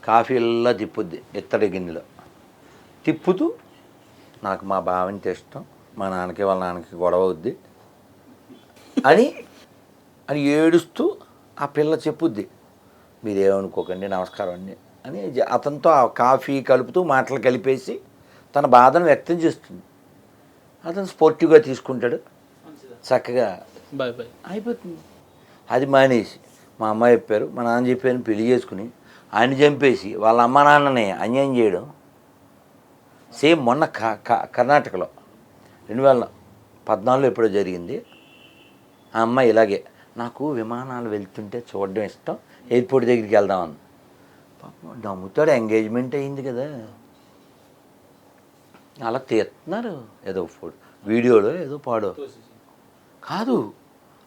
కాఫీల్లో తిప్పుద్ది ఇత్తడి గిన్నెలో, తిప్పుతూ నాకు మా బావంటే ఇష్టం, మా నాన్నకి వాళ్ళ నాన్నకి గొడవ అవుద్ది అని ఏడుస్తూ ఆ పిల్ల చెప్పుద్ది, మీరేమనుకోకండి నమస్కారం అండి అని అతనితో ఆ కాఫీ కలుపుతూ మాటలు కలిపేసి తన బాధను వ్యక్తం చేస్తుంది. అతను స్పోర్టివ్గా తీసుకుంటాడు, చక్కగా బాయ్ బాయ్ అయిపోతుంది. అది మానేసి మా అమ్మాయి చెప్పారు మా నాన్న చెప్పారని పెళ్లి చేసుకుని ఆయన చంపేసి వాళ్ళ అమ్మ నాన్నని అన్యాయం చేయడం. సేమ్ మొన్న కర్ణాటకలో 2014లో ఎప్పుడో జరిగింది. ఆ అమ్మాయి ఇలాగే నాకు విమానాలు వెళ్తుంటే చూడడం ఇష్టం, ఎయిర్పోర్ట్ దగ్గరికి వెళ్దామని. పాపం నమ్ముతాడు, ఎంగేజ్మెంట్ అయింది కదా, అలా తీస్తున్నారు ఏదో వీడియోలో ఏదో పాడో కాదు,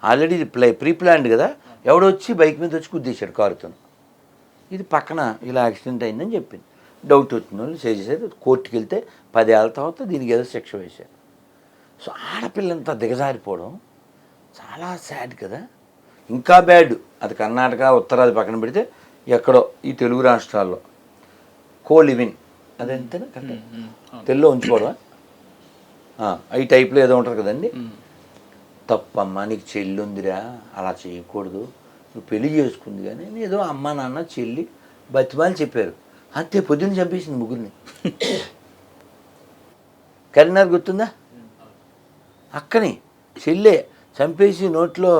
ఆల్రెడీ ప్రీ ప్లాన్డ్ కదా. ఎవడొచ్చి బైక్ మీద వచ్చి గుద్దేశాడు కారుతో. ఇది పక్కన ఇలా యాక్సిడెంట్ అయిందని చెప్పింది. డౌట్ వచ్చిన వాళ్ళు చేసేసారు, కోర్టుకి వెళ్తే 10 ఏళ్ళ తర్వాత దీనికి ఏదో శిక్ష వేశారు. సో ఆడపిల్లంతా దిగజారిపోవడం చాలా సాడ్ కదా. ఇంకా బ్యాడ్ అది కర్ణాటక ఉత్తరాది పక్కన పెడితే ఎక్కడో ఈ తెలుగు రాష్ట్రాల్లో లివింగ్ అదంతేనా తెలుగులో ఉంచుకోవడం ఈ టైప్లో ఏదో ఉంటుంది కదండి. తప్పమ్మా నీకు చెల్లి ఉందిరా అలా చేయకూడదు, నువ్వు పెళ్లి చేసుకుంది కానీ ఏదో అమ్మ నాన్న చెల్లి బతిమాలి చెప్పారు అంతే, పొద్దున్న చంపేసింది ముగ్గురిని. కరీంనగర్ గుర్తుందా? అక్కని చెల్లె చంపేసి నోట్లో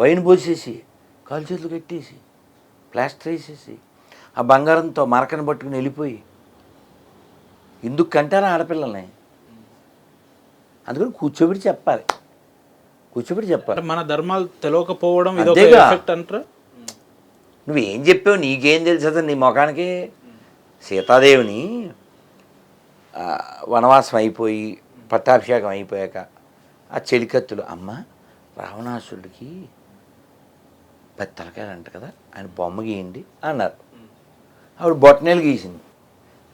వైన్ పోసేసి కాలు చేతులు కట్టేసి ప్లాస్టర్ వేసేసి ఆ బంగారంతో మరకను పట్టుకుని వెళ్ళిపోయి ఎందుకు కంటారా ఆడపిల్లల్ని? అందుకని కూర్చోబెట్టి చెప్పాలి. మన ధర్మాలు తెలియకపోవడం ఇదొక అంతేగా. ఎఫెక్ట్ అంటారా? నువ్వేం చెప్పావు? నీకేం తెలుసు నీ ముఖానికి? సీతాదేవిని వనవాసం అయిపోయి పట్టాభిషేకం అయిపోయాక ఆ చెలికత్తులు అమ్మ రావణాసురుడికి 10 తలకాయలు అంట కదా, ఆయన బొమ్మ గీయండి అన్నారు. ఆవిడ బొట్టనేలు గీసింది.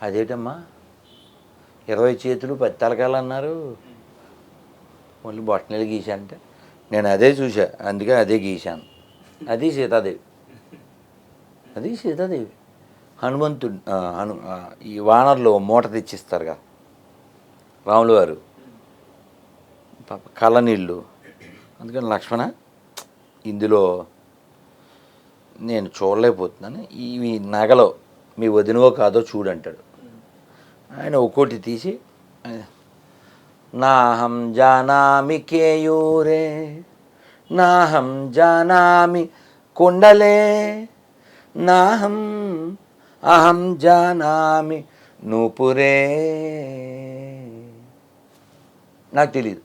అదేటమ్మా 20 చేతులు 10 తలకాయలు అన్నారు, మళ్ళీ బొట్టనేలు గీసా అంటే నేను అదే చూసా, అందుకే అదే గీశాను. అది సీతాదేవి. హనుమంతుడు ఈ వానర్లో మూట తెచ్చిస్తారుగా రాములు వారు కళ్ళ నీళ్ళు. అందుకని లక్ష్మణ ఇందులో నేను చూడలేకపోతున్నాను, ఇవి నగలో మీ వదినవో కాదో చూడంటాడు. ఆయన ఒక్కోటి తీసి నాహం జానామి కేయూరే నాహం జానామి కుండలే నాహం అహం జానామి నూపురే. నాకు తెలీదు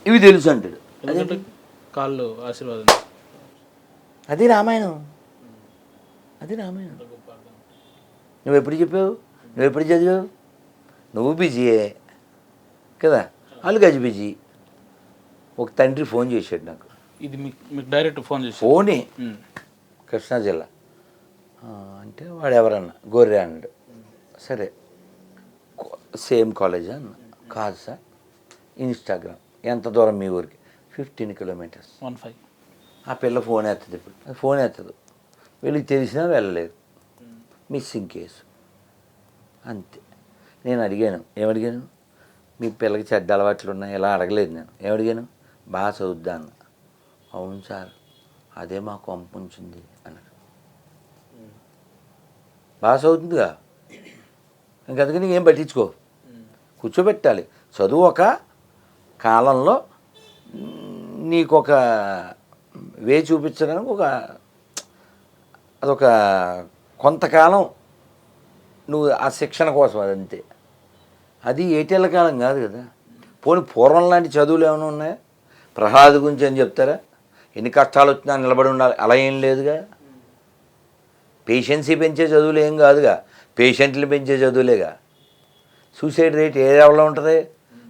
ఇవి తెలుసు అంటాడు. కాళ్ళు ఆశీర్వాదం. అది రామాయణం. నువ్వు ఎప్పుడు చెప్పావు? నువ్వు ఎప్పుడు చదివావు? నువ్వు బిజీయే కదా, వాళ్ళు బిజీ. ఒక తండ్రి ఫోన్ చేశాడు నాకు. ఇది మీకు డైరెక్ట్ ఫోన్ చేసి? ఫోనే, కృష్ణా జిల్లా. అంటే వాడు ఎవరన్నా గొర్రె అన్నాడు. సరే సేమ్ కాలేజా అన్న. కాదు సార్, ఇన్స్టాగ్రామ్. ఎంత దూరం మీ ఊరికి? 15 కిలోమీటర్స్. 15. ఆ పిల్ల ఫోన్ ఎత్తదు. ఇప్పుడు అది ఫోన్ ఎత్తదు. వీళ్ళకి తెలిసినా వెళ్ళలేదు. మిస్సింగ్ కేసు అంతే. నేను అడిగాను, ఏమడిగాను? మీ పిల్లకి చెడ్డ అలవాట్లు ఉన్నాయి, ఎలా అడగలేదు నేను. ఏమడిగాను? బాగా చదువుద్దా అన్న. అవును సార్, అదే మా కొంప ఉంచింది అన్నాడు. బాగా చదువుతుందిగా, ఇంకందుకని నీకేం పట్టించుకో, కూర్చోబెట్టాలి. చదువు ఒక కాలంలో నీకొక వే చూపించడానికి అదొక కొంతకాలం నువ్వు ఆ శిక్షణ కోసం, అదంతే. అది ఏటేళ్ల కాలం కాదు కదా. పోనీ పూర్వం లాంటి చదువులు ఏమైనా ఉన్నాయా? ప్రహ్లాద్ గురించి అని చెప్తారా? ఎన్ని కష్టాలు వచ్చినా నిలబడి ఉండాలి, అలా ఏం లేదుగా. పేషెన్సీ పెంచే చదువులు ఏం కాదుగా, పేషెంట్లు పెంచే చదువులేగా. సూసైడ్ రేట్ ఏ లెవెల్లో ఉంటుంది?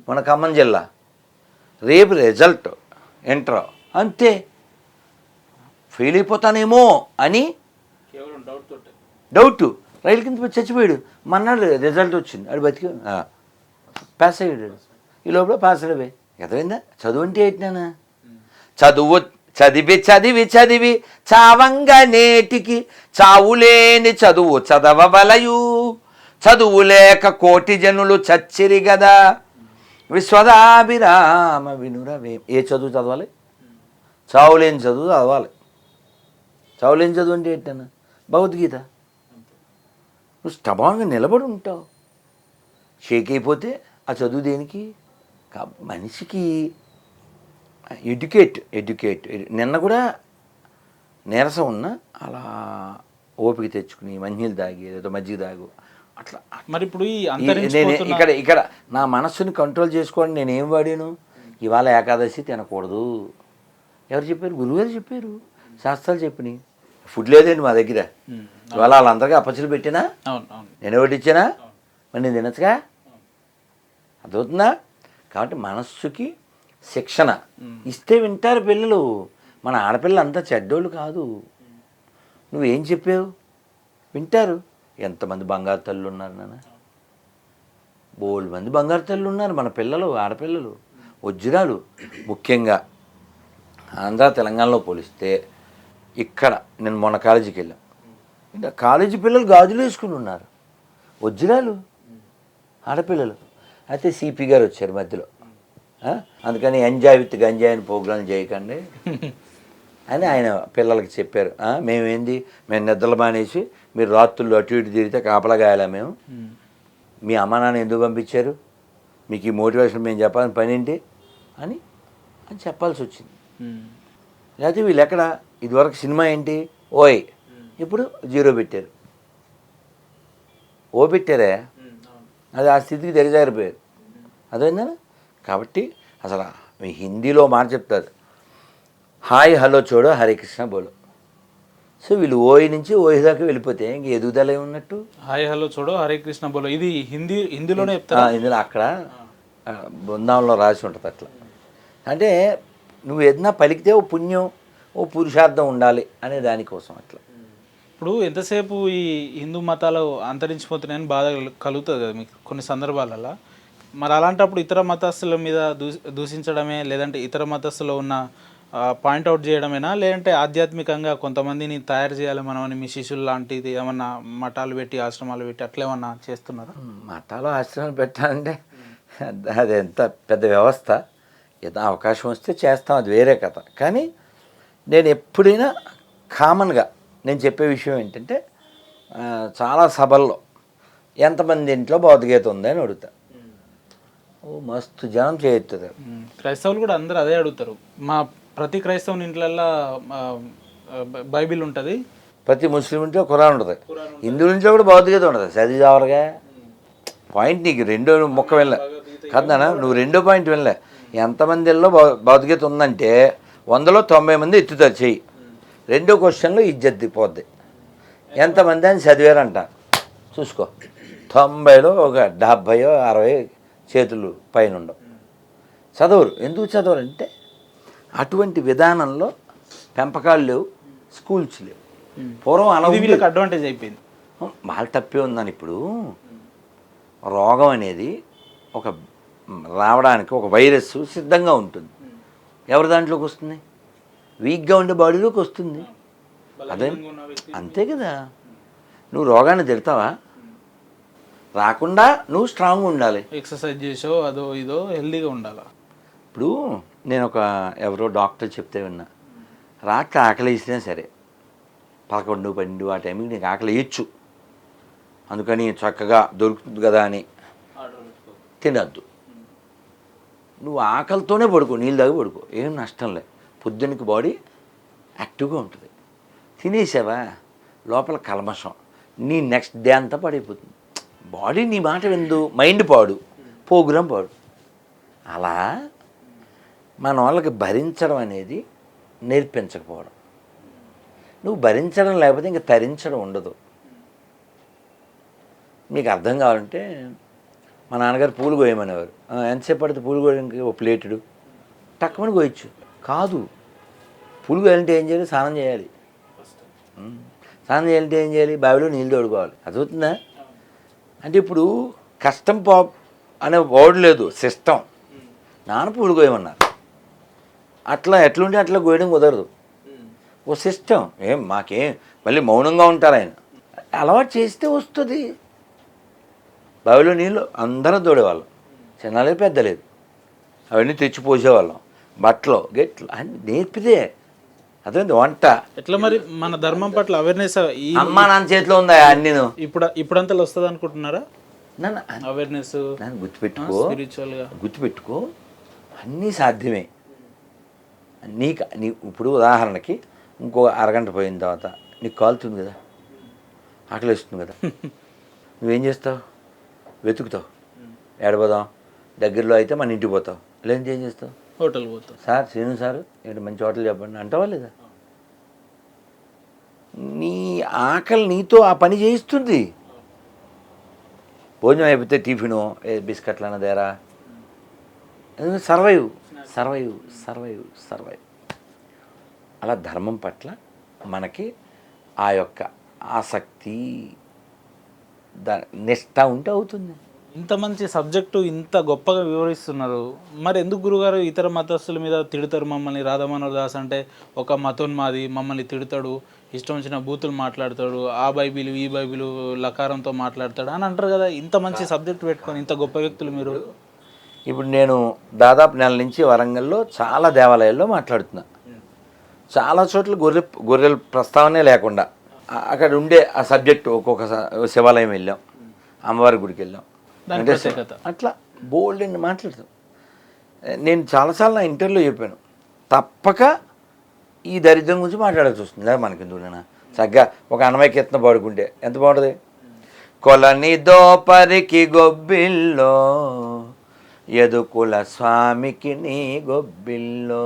మన ఖమ్మం జిల్లా. రేపు రిజల్ట్ ఎంటర్ అంతే, ఫెయిల్ అయిపోతానేమో అని డౌట్. రైలు కింద చచ్చిపోయాడు. మన్నాడు రిజల్ట్ వచ్చింది, అది బతికి పాస్ అయ్యాడు. ఈ లోపల పాస్ అయ్యే ఎదైందా? చదువు అంటే ఏంటినా? చదివి చావంగా నేటికి చావులేని చదువు చదవవలయు, చదువు లేక కోటి జనులు చచ్చిరి గదా, విశ్వదాభిరామ వినురవే. ఏ చదువు చదవాలి? చావులేని చదువు చదవాలి. చావులేని చదువు అంటే ఏంటన్నా? భగవద్గీత. నువ్వు స్టబాన్గా నిలబడి ఉంటావు. షేక్ అయిపోతే ఆ చదువు దేనికి? మనిషికి ఎడ్యుకేట్. నిన్న కూడా నీరసం ఉన్నా అలా ఓపిక తెచ్చుకుని మంచినీళ్ళు తాగి లేదా మజ్జిగ తాగు అట్లా. మరి ఇప్పుడు నేను ఇక్కడ నా మనస్సుని కంట్రోల్ చేసుకోవడం నేనేం వాడాను? ఇవాళ ఏకాదశి తినకూడదు. ఎవరు చెప్పారు? గురువుగారు చెప్పారు, శాస్త్రాలు చెప్పినాయి. ఫుడ్ లేదండి మా దగ్గర. ఇవాళ వాళ్ళందరికీ అప్పచ్చులు పెట్టినా, నేను ఒకటి ఇచ్చానా, మరి నేను తినచ్చుగా. అర్థమవుతుందా? కాబట్టి మనస్సుకి శిక్షణ ఇస్తే వింటారు పిల్లలు. మన ఆడపిల్లలు అంతా చెడ్డోళ్ళు కాదు. నువ్వేం చెప్పావు వింటారు. ఎంతమంది బంగారు తల్లులు ఉన్నారు నాన్న? బోల్డ్ మంది బంగారు తల్లులు ఉన్నారు. మన పిల్లలు, ఆడపిల్లలు వజ్రాలు. ముఖ్యంగా ఆంధ్ర తెలంగాణలో పోలిస్తే ఇక్కడ నేను మొన్న కాలేజీకి వెళ్ళాం. ఇంకా కాలేజీ పిల్లలు గాజులు వేసుకుని ఉన్నారు, వజ్రాలు ఆడపిల్లలు. అయితే సిపి గారు వచ్చారు మధ్యలో. అందుకని ఎంజాయ్ విత్ గంజాయ్ అని ప్రోగ్రాం చేయకండి అని ఆయన పిల్లలకి చెప్పారు. మేము నిద్రలు మానేసి మీరు రాత్రులు అటు ఇటు తిరిగితే కాపలా గాయాలా మేము మీ అమ్మ నాన్న ఎందుకు పంపించారు, మీకు ఈ మోటివేషన్ మేము చెప్పాలని పని ఏంటి అని అని చెప్పాల్సి వచ్చింది. లేకపోతే వీళ్ళు ఎక్కడ ఇదివరకు సినిమా ఏంటి ఓయ్, ఇప్పుడు 0 పెట్టారు. ఓ పెట్టారే, అది ఆ స్థితికి దిగజారిపోయారు. అదేందా? కాబట్టి అసలు మీ హిందీలో మాట చెప్తారు, హాయ్ హలో చూడో హరే కృష్ణ బోలో. సో వీళ్ళు ఓయి నుంచి ఓయి దాకా వెళ్ళిపోతే ఇంక ఎదుగుదల ఏమున్నట్టు. హాయ్ హలో చూడో హరే కృష్ణ బోలో, ఇది హిందీలోనే చెప్తారా? ఇందులో అక్కడ బృందావనంలో రాసి ఉంటుంది అట్లా. అంటే నువ్వు ఏదైనా పలికితే ఓ పుణ్యం ఓ పురుషార్థం ఉండాలి అనే దానికోసం అట్లా. ఇప్పుడు ఎంతసేపు ఈ హిందూ మతాలు అంతరించిపోతున్నాయని బాధ కలుగుతుంది కదా మీకు కొన్ని సందర్భాలలో. మరి అలాంటప్పుడు ఇతర మతస్థుల మీద దూషించడమే, లేదంటే ఇతర మతస్థులో ఉన్న పాయింట్అవుట్ చేయడమేనా, లేదంటే ఆధ్యాత్మికంగా కొంతమందిని తయారు చేయాలి మనం అని మీ శిష్యులు లాంటిది ఏమన్నా మఠాలు పెట్టి ఆశ్రమాలు పెట్టి అట్లా ఏమన్నా చేస్తున్నారా? మతాలు ఆశ్రమాలు పెట్టాలంటే అది ఎంత పెద్ద వ్యవస్థ. ఏదో అవకాశం వస్తే చేస్తాం, అది వేరే కథ. కానీ నేను ఎప్పుడైనా కామన్గా నేను చెప్పే విషయం ఏంటంటే, చాలా సభల్లో ఎంతమంది ఇంట్లో భౌతికత ఉంది అని అడుగుతా. ఓ మస్తు జనం చేయొచ్చు. క్రైస్తవులు కూడా అందరూ అదే అడుగుతారు. మా ప్రతి క్రైస్తవుని ఇంట్లల్లో బైబిల్ ఉంటుంది, ప్రతి ముస్లిం ఇంట్లో ఖురాన్ ఉంటుంది, హిందువుల ఇంట్లో కూడా భౌతికత ఉంటుంది. చదివి చావరగా పాయింట్ నీకు రెండో మొక్క వెళ్ళే కదనా, నువ్వు రెండో పాయింట్ వెళ్ళే. ఎంతమందిలో భౌతికత ఉందంటే 100లో 90 మంది ఎత్తుతారు చెయ్యి. రెండో క్వశ్చన్లో ఇజ్జత్ పోద్ది. ఎంతమంది అని చదివారంట చూసుకో, 90లో ఒక 70 60 చేతులు పైన ఉండవు. చదవరు. ఎందుకు చదవరు అంటే అటువంటి విధానంలో పెంపకాలు లేవు, స్కూల్స్ లేవు. పూర్వం అలా వీళ్ళకి అడ్వాంటేజ్ అయిపోయింది. వాళ్ళ తప్పే ఉందని. ఇప్పుడు రోగం అనేది ఒక రావడానికి ఒక వైరస్ సిద్ధంగా ఉంటుంది. ఎవరి దాంట్లోకి వస్తుంది? వీక్గా ఉండే బాడీలోకి వస్తుంది. అదే అంతే కదా. నువ్వు రోగాన్ని తిడతావా? రాకుండా నువ్వు స్ట్రాంగ్గా ఉండాలి, ఎక్సర్సైజ్ చేసో అదో ఇదో హెల్దీగా ఉండాలి. ఇప్పుడు నేను ఒక ఎవరో డాక్టర్ చెప్తే విన్నా, రాత్రి ఆకలి వేసినా సరే 11, 12 ఆ టైంకి నీకు ఆకలి వేయచ్చు, అందుకని చక్కగా దొరుకుతుంది కదా అని తినద్దు. నువ్వు ఆకలితోనే పడుకో, నీళ్ళు తాగి పడుకో, ఏం నష్టం లే. పొద్దున్నకి బాడీ యాక్టివ్గా ఉంటుంది. తినేసావా లోపల కల్మషం, నీ నెక్స్ట్ డే అంతా పడైపోతుంది. బాడీ నీ మాట విందు, మైండ్ పాడు, ప్రోగ్రాం పాడు. అలా మన వాళ్ళకి భరించడం అనేది నేర్పించకపోవడం. నువ్వు భరించడం లేకపోతే ఇంకా తరించడం ఉండదు. మీకు అర్థం కావాలంటే మా నాన్నగారు పూలు కోయమనేవారు. ఎంతసేపు పడితే పూలు కోయడానికి ఒక ప్లేటుడు టక్కుమని కోయచ్చు కాదు. పూలు కోయాలంటే ఏం చేయాలి? స్నానం చేయాలి. స్నానం చేయాలంటే ఏం చేయాలి? బావిలో నీళ్ళు తోడుకోవాలి. అదవుతుందా? అంటే ఇప్పుడు కష్టం అనే వర్డ్ లేదు, సిస్టమ్. నాన్న పూలు కోయమన్నారు, అట్లా ఎట్లుంటే అట్లా కోయడం కుదరదు. ఓ సిస్టమ్. మాకేం మళ్ళీ మౌనంగా ఉంటారు ఆయన. అలవాటు చేస్తే వస్తుంది. బావిలో నీళ్ళు అందరం తోడేవాళ్ళం, చిన్నలేదు పెద్దలేదు, అవన్నీ తెచ్చి పోసేవాళ్ళం. బట్టలు గెట్లు అన్నీ నేర్పితే అదేంటి వంట. ఎట్లా మరి మన ధర్మం పట్ల అవేర్నెస్ అమ్మా నాన్న చేతిలో ఉందా అన్నీ? ఇప్పుడంతా వస్తుంది అనుకుంటున్నారా? నన్ను అవేర్నెస్ నన్ను గుర్తుపెట్టుకో, స్పిరిచువల్గా గుర్తుపెట్టుకో, అన్నీ సాధ్యమే. నీ ఇప్పుడు ఉదాహరణకి ఇంకో అరగంట పోయిన తర్వాత నీకు కాలుతుంది కదా, ఆకలి వేస్తుంది కదా, నువ్వేం చేస్తావు? వెతుకుతావు. ఏడపోదాం, దగ్గరలో అయితే మన ఇంటికి పోతావు, లేదంటే ఏం చేస్తావు? హోటల్ పోతావు. సార్ శ్రీను సార్ ఏంటి మంచి హోటల్ చెప్పండి అంటావా లేదా? నీ ఆకలి నీతో ఆ పని చేయిస్తుంది. భోజనం అయిపోతే టిఫిను బిస్కెట్లు అన్నదేరా, సర్వైవ్ సర్వైవ్ సర్వైవ్ సర్వైవ్. అలా ధర్మం పట్ల మనకి ఆ యొక్క ఆసక్తి నిష్ట ఉంటే అవుతుంది. ఇంత మంచి సబ్జెక్టు ఇంత గొప్పగా వివరిస్తున్నారు, మరి ఎందుకు గురుగారు ఇతర మతస్థుల మీద తిడతారు మమ్మల్ని? రాధామనోహర్ దాస్ అంటే ఒక మతోన్మాది, మమ్మల్ని తిడతాడు, ఇష్టం వచ్చిన బూతులు మాట్లాడతాడు, ఆ బైబిల్ ఈ బైబిల్ లకారంతో మాట్లాడతాడు అని అంటారు కదా. ఇంత మంచి సబ్జెక్ట్ పెట్టుకొని ఇంత గొప్ప వ్యక్తులు మీరు. ఇప్పుడు నేను దాదాపు నెల నుంచి వరంగల్లో చాలా దేవాలయాల్లో మాట్లాడుతున్నా. చాలా చోట్ల గొర్రెల ప్రస్తావనే లేకుండా అక్కడ ఉండే ఆ సబ్జెక్టు ఒక్కొక్క శివాలయం వెళ్ళాం, అమ్మవారి గుడికి వెళ్ళాం, దాని ప్రత్యేకత. అట్లా బోల్డ్ అని మాట్లాడతాం. నేను చాలాసార్లు నా ఇంటర్వ్యూలో చెప్పాను, తప్పక ఈ దరిద్రం గురించి మాట్లాడాల్సి వస్తుంది. లేదా మనకి ఎందుకున్నా చక్కగా ఒక అన్నమయ్య కీర్తన పాడుకుంటే ఎంత బాగుంటుంది. కొలని దోపరికి గొబ్బిల్లో యదుకుల స్వామికి నీ గొబ్బిల్లో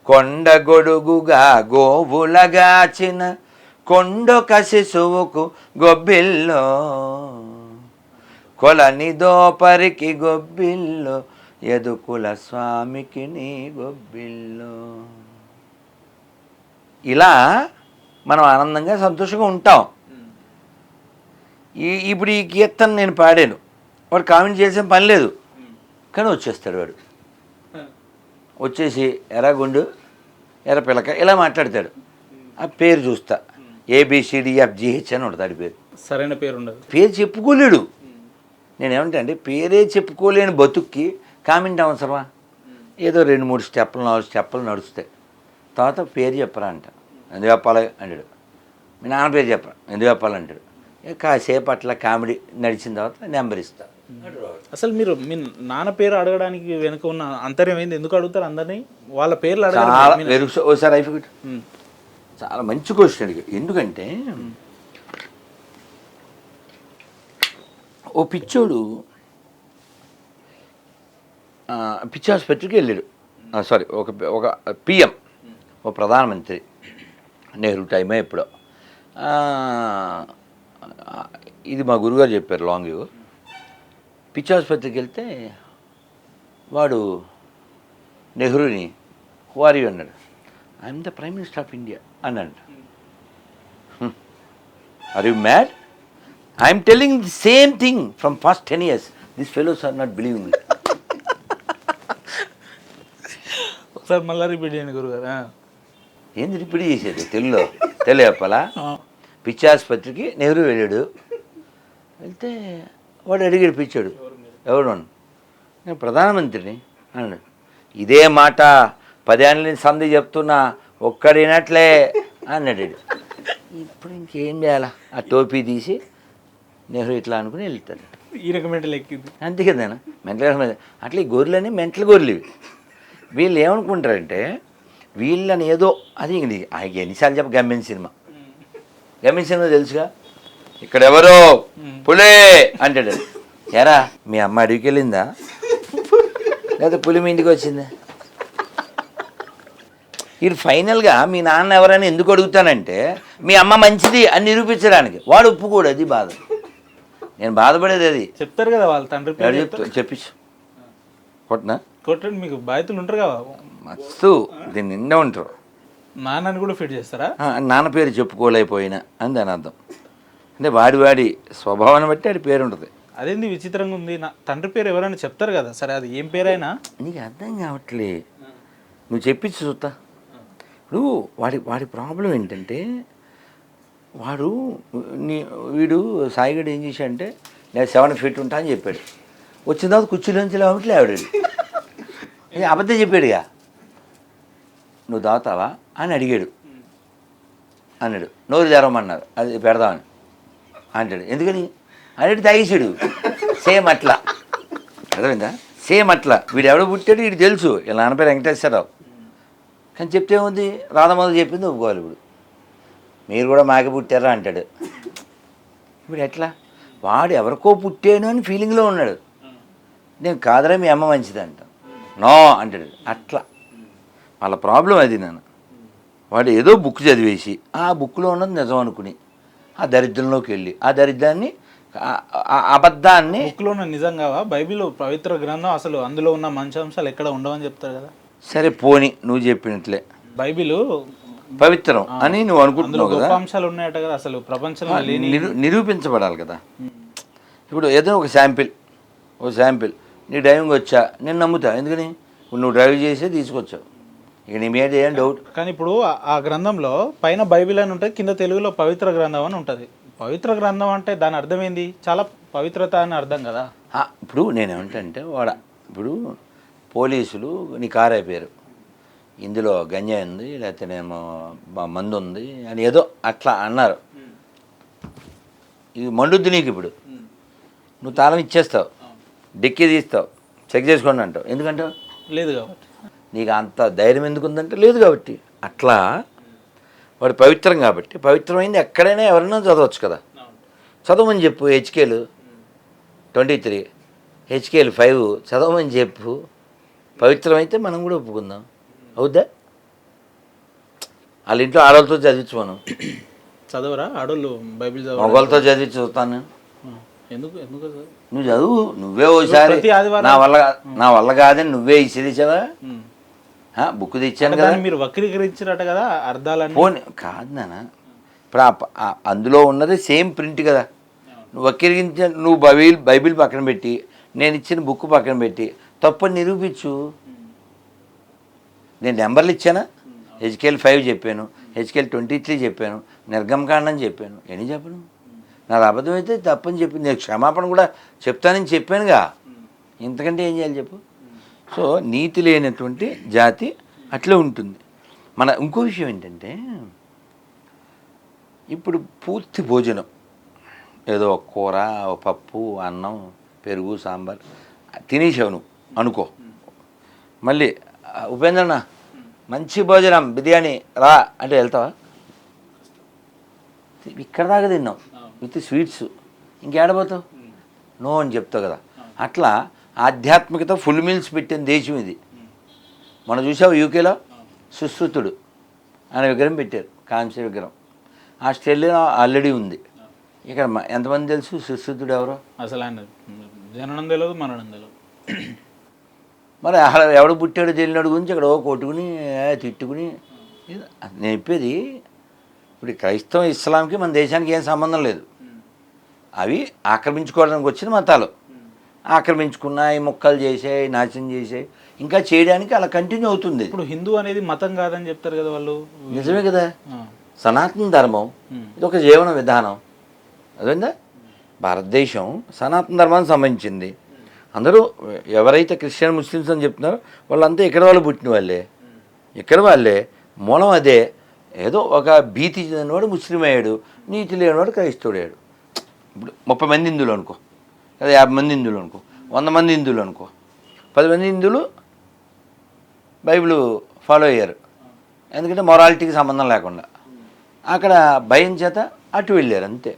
కొండ గొడుగుగా గోవులగాచిన కొండొక శిశువుకు గొబ్బిల్లో కొలని దోపరికి గొబ్బిల్లో యదుకుల స్వామికి నీ గొబ్బిల్లో. ఇలా మనం ఆనందంగా సంతోషంగా ఉంటాం. ఇప్పుడు ఈ కీర్తన నేను పాడాను, వాడు కామెంట్ చేసిన పని లేదు, కానీ వచ్చేస్తాడు వాడు. వచ్చేసి ఎరా గుండు ఎర పిలక ఇలా మాట్లాడతాడు. ఆ పేరు చూస్తా ABCDFGH అని ఉంటుంది పేరు. సరైన పేరు ఉండదు, పేరు చెప్పుకోలేడు. నేనేమంటా అంటే పేరే చెప్పుకోలేని బతుక్కి కామెంట్ అవసరమా? ఏదో 2-3 స్టెప్పులు 4 స్టెప్పులు నడుస్తాయి. తర్వాత పేరు చెప్పరా అంట, ఎందుకు చెప్పాలి అంటాడు. మీ నాన్న పేరు చెప్పరా, ఎందుకు చెప్పాలంటాడు. కాసేపు అట్లా కామెడీ నడిచిన తర్వాత నెంబర్ ఇస్తా. అసలు మీరు మీ నాన్న పేరు అడగడానికి వెనుక ఉన్న అంతర్యం ఏంది? ఎందుకు అడుగుతారు అందరినీ వాళ్ళ పేర్లు చాలా అడగాలి? ఓసారి అయిపోయి చాలా మంచి క్వశ్చన్ అడిగాడు. ఎందుకంటే ఓ పిచ్చోడు పిచ్చి ఆసుపత్రికి వెళ్ళాడు. సారీ, ఒక PM, ఓ ప్రధానమంత్రి, నెహ్రూ టైమే ఎప్పుడో. ఇది మా గురుగారు చెప్పారు లాంగ్. పిచ్చి ఆసుపత్రికి వెళ్తే వాడు నెహ్రూని హువారి అన్నాడు. I'm the prime minister of India అన్నాడు. Are you mad? I'm telling the same thing from first 10 years. This fellows are not believing me. ఒకసారి మళ్ళీ రిపీట్ చేయండి గురుగారు. ఏంది రిపీట్ చేసేది? తెలుగులో చెప్పాలా? పిచ్చి ఆసుపత్రికి నెహ్రూ వెళ్ళాడు. వెళ్తే వాడు అడిగాడు పిచ్చాడు, ఎవడు? నేను ప్రధానమంత్రిని అన్నాడు. ఇదే మాట 10 ఏళ్ళ నుంచి సంధి చెప్తున్నా, ఒక్కడినట్లే అన్నాడు. ఇప్పుడు ఇంకేం చేయాలా? ఆ టోపీ తీసి నెహ్రూ ఇట్లా అనుకుని వెళ్తాడు. ఈ రకమైన లెక్కింది అంతే కదా. మెంటల్ అట్లా ఈ గొర్రెలని మెంటల్ గొర్రెలు ఇవి. వీళ్ళు ఏమనుకుంటారంటే వీళ్ళని ఏదో అది ఎన్నిసార్లు చెప్ప గమ్యం సినిమా తెలుసుగా. ఇక్కడ ఎవరో పులే అంటాడు. ఎరా మీ అమ్మ అడవికి వెళ్ళిందా, లేదా పులి మీ ఇంటికి వచ్చిందా? ఇది ఫైనల్గా మీ నాన్న ఎవరైనా ఎందుకు అడుగుతానంటే మీ అమ్మ మంచిది అని నిరూపించడానికి. వాడు ఒప్పుకోడు. అది బాధ. నేను బాధపడేది అది. చెప్తారు కదా వాళ్ళ తండ్రి పేరు. చెప్పించు కొట్టినా కొట్టండి, మీకు బాధితులు ఉంటారు కదా మస్తు, దీన్ని నిండా ఉంటారు. నాన్నని కూడా ఫిట్ చేస్తారా? నాన్న పేరు చెప్పుకోలేకపోయినా అని దాని అర్థం. అంటే వాడి స్వభావాన్ని బట్టి వాడి పేరు ఉంటుంది. అదేంది విచిత్రంగా ఉంది. నా తండ్రి పేరు ఎవరైనా చెప్తారు కదా, సరే అది ఏం పేరైనా నీకు అర్థం కావట్లే. నువ్వు చెప్పించు చూస్తా. ఇప్పుడు వాడి ప్రాబ్లం ఏంటంటే వీడు సాయిగడు ఏం చేశాడంటే నేను 7 feet ఉంటా అని చెప్పాడు. వచ్చిన తర్వాత కుర్చీలోంచి లేవట్లే ఆవిడాడు. అబద్ధం చెప్పాడుగా. నువ్వు దాతావా అని అడిగాడు. అన్నాడు. నోరు తెరవమన్నారు, అది పెడదామని అంటాడు. ఎందుకని అడిగి తాగేసాడు. సేమ్ అట్లా, అర్థమైందా? సేమ్ అట్లా వీడు ఎవడో పుట్టాడు వీడు తెలుసు. ఇలా నాన్న పేరు వెంకటేశ్వరరావు, కానీ చెప్తే ఉంది రాధమాధవ్ చెప్పింది ఒప్పుకోవాలి. ఇప్పుడు మీరు కూడా మాకే పుట్టారా అంటాడు. ఇప్పుడు ఎట్లా? వాడు ఎవరికో పుట్టాను అని ఫీలింగ్లో ఉన్నాడు. నేను కాదరా మీ అమ్మ మంచిది అంట, నో అంటాడు. అట్లా వాళ్ళ ప్రాబ్లం అది. వాడు ఏదో బుక్ చదివేసి ఆ బుక్లో ఉన్నది నిజం అనుకుని ఆ దరిద్రంలోకి వెళ్ళి ఆ దరిద్రాన్ని అబద్ధాన్ని బుక్లో ఉన్న నిజం కావా? బైబిల్ పవిత్ర గ్రంథం, అసలు అందులో ఉన్న మంచి అంశాలు ఎక్కడ ఉండవని చెప్తారు కదా. సరే పోని, నువ్వు చెప్పినట్లే బైబిల్ పవిత్రం అని నువ్వు అనుకుంటున్నావు కదా. గొప్ప అంశాలు ఉన్నాయట కదా అసలు ప్రపంచంలో లేని. నిరూపించబడాలి కదా. ఇప్పుడు ఏదో ఒక శాంపిల్ నీ డ్రైవింగ్ వచ్చా, నేను నమ్ముతా. ఎందుకని? నువ్వు డ్రైవ్ చేసే తీసుకొచ్చావు. ఇక నీ మీద ఏం డౌట్. కానీ ఇప్పుడు ఆ గ్రంథంలో పైన బైబిల్ అని ఉంటుంది, కింద తెలుగులో పవిత్ర గ్రంథం అని ఉంటుంది. పవిత్ర గ్రంథం అంటే దాని అర్థం ఏంది? చాలా పవిత్రత అని అర్థం కదా. ఇప్పుడు నేనేమంటే ఇప్పుడు పోలీసులు నీ కారు అయిపోయారు, ఇందులో గంజాయి ఉంది లేకపోతేనేమో మందు ఉంది అని ఏదో అట్లా అన్నారు. ఇది మండుద్ది నీకు. ఇప్పుడు నువ్వు తాళం ఇచ్చేస్తావు, డిక్కీ తీస్తావు, చెక్ చేసుకోండి అంటావు. ఎందుకంటావు? లేదు కాబట్టి. నీకు అంత ధైర్యం ఎందుకు ఉందంటే లేదు కాబట్టి. అట్లా వాడు పవిత్రం కాబట్టి, పవిత్రమైంది ఎక్కడైనా ఎవరైనా చదవచ్చు కదా. చదవమని చెప్పు. హెచ్కేలు 23, హెచ్కేలు 5 చదవమని చెప్పు. పవిత్రమైతే మనం కూడా ఒప్పుకుందాం. అవుద్దా? వాళ్ళ ఇంట్లో ఆడవాళ్ళతో చదివించు. మనం చదవరా ఆడోళ్ళు బైబిల్ చదవ? మగవాళ్ళతో చదివించి చదువుతాను నేను. ఎందుకు ఎందుకు చదవరు? నువ్వు చదువు. నువ్వే ఓసారి ప్రతి ఆదివారం నా వల్ల కాదని నువ్వే ఇచ్చేదిచ్చావా? బుక్ తెచ్చాను కదా. మీరు వక్రీకరించినట్టు కదా అర్థాలని. ఫోన్ కాదు నాన్న, ఇప్పుడు అందులో ఉన్నది సేమ్ ప్రింట్ కదా. నువ్వు వక్రీకరించ, నువ్వు బైబిల్ పక్కన పెట్టి నేను ఇచ్చిన బుక్ పక్కన పెట్టి తప్పని నిరూపించు. నేను నెంబర్లు ఇచ్చానా? హెచ్కేల్ 5 చెప్పాను, హెచ్కేల్ 23 చెప్పాను, నిర్గమకాండం చెప్పాను. ఎన్ని చెప్పను? నాది అబద్ధం అయితే తప్పని చెప్పి నేను క్షమాపణ కూడా చెప్తానని చెప్పానుగా. ఇంతకంటే ఏం చేయాలి చెప్పు? సో నీతి లేనటువంటి జాతి అట్లే ఉంటుంది. మన ఇంకో విషయం ఏంటంటే, ఇప్పుడు పూర్తి భోజనం ఏదో ఒక కూర, ఒక పప్పు, అన్నం, పెరుగు, సాంబార్ తినేసావు నువ్వు అనుకో. మళ్ళీ ఉపేంద్రన్న మంచి భోజనం బిర్యానీ రా అంటే వెళ్తావా? ఇక్కడ దాకా తిన్నావు విత్ స్వీట్స్, ఇంకేడబోతావు? నో అని చెప్తావు కదా. అట్లా ఆధ్యాత్మికత ఫుల్ మీల్స్ పెట్టిన దేశం ఇది. మనం చూసావు యూకేలో సుశ్రుతుడు అనే విగ్రహం పెట్టారు, కాంస్య విగ్రహం. ఆస్ట్రేలియాలో ఆల్రెడీ ఉంది. ఇక్కడ ఎంతమంది తెలుసు సుశ్రుతుడు ఎవరో? అసలు ఆయన జననం తెలియదు, మరణం తెలియదు. మరి ఎవడు పుట్టాడో తెలియనాడు గురించి అక్కడ కొట్టుకుని తిట్టుకుని. నేను చెప్పేది ఇప్పుడు క్రైస్తవం ఇస్లాంకి మన దేశానికి ఏం సంబంధం లేదు. అవి ఆక్రమించుకోవడానికి వచ్చిన మతాలు. ఆక్రమించుకున్నాయి, ముక్కలు చేసాయి, నాశనం చేసాయి, ఇంకా చేయడానికి అలా కంటిన్యూ అవుతుంది. ఇప్పుడు హిందూ అనేది మతం కాదని చెప్తారు కదా వాళ్ళు. నిజమే కదా. సనాతన ధర్మం ఇది ఒక జీవన విధానం. అదేందా భారతదేశం సనాతన ధర్మానికి సంబంధించింది. అందరూ ఎవరైతే క్రిస్టియన్ ముస్లిమ్స్ అని చెప్తున్నారో వాళ్ళంతా ఇక్కడ వాళ్ళు పుట్టిన వాళ్ళే, ఇక్కడ వాళ్ళే, మూలం అదే. ఏదో ఒక భీతి చెందినవాడు ముస్లిం అయ్యాడు, నీతి లేనివాడు క్రైస్తవుడు అయ్యాడు. ఇప్పుడు 30 మంది హిందువులు అనుకో, లేదా 50 మంది హిందువులు అనుకో, 100 మంది హిందువులు అనుకో, 10 మంది హిందువులు బైబిల్ ఫాలో అయ్యారు. ఎందుకంటే మొరాలిటీకి సంబంధం లేకుండా అక్కడ భయం చేత అటు వెళ్ళారు అంతే.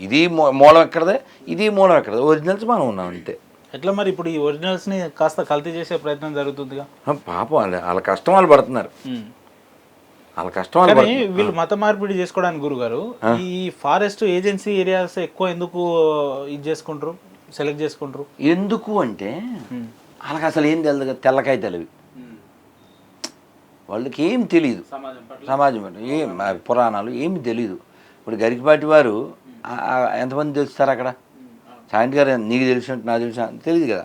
ఇది మూలం ఎక్కడదే, ఇది మూలం ఎక్కడదే, ఒరిజినల్స్ మనం ఉన్నాం అంతే. ఎట్లా మరి ఇప్పుడు ఈ ఒరిజినల్స్ని కాస్త కల్తీ చేసే ప్రయత్నం జరుగుతుందిగా. పాపం వాళ్ళ కష్టం వాళ్ళు పడుతున్నారు, వాళ్ళ కష్టం వాళ్ళు. కానీ వీళ్ళు మత మార్పిడి చేసుకోవడానికి గురుగారు ఈ ఫారెస్ట్ ఏజెన్సీ ఏరియాస్ ఎక్కువ ఎందుకు ఇది చేసుకుంటారు, సెలెక్ట్ చేసుకుంటారు? ఎందుకు అంటే వాళ్ళకి అసలు ఏం తెలియదు కదా, తెల్లకాయ తెలివి. వాళ్ళకి ఏం తెలియదు సమాజం అంటే, ఏం పురాణాలు ఏమి తెలియదు. ఇప్పుడు గరికపాటి వారు ఎంతమంది తెలుస్తారు అక్కడ? సాయంత్రం గారు నీకు తెలిసినట్టు నాకు తెలిసిన తెలియదు కదా.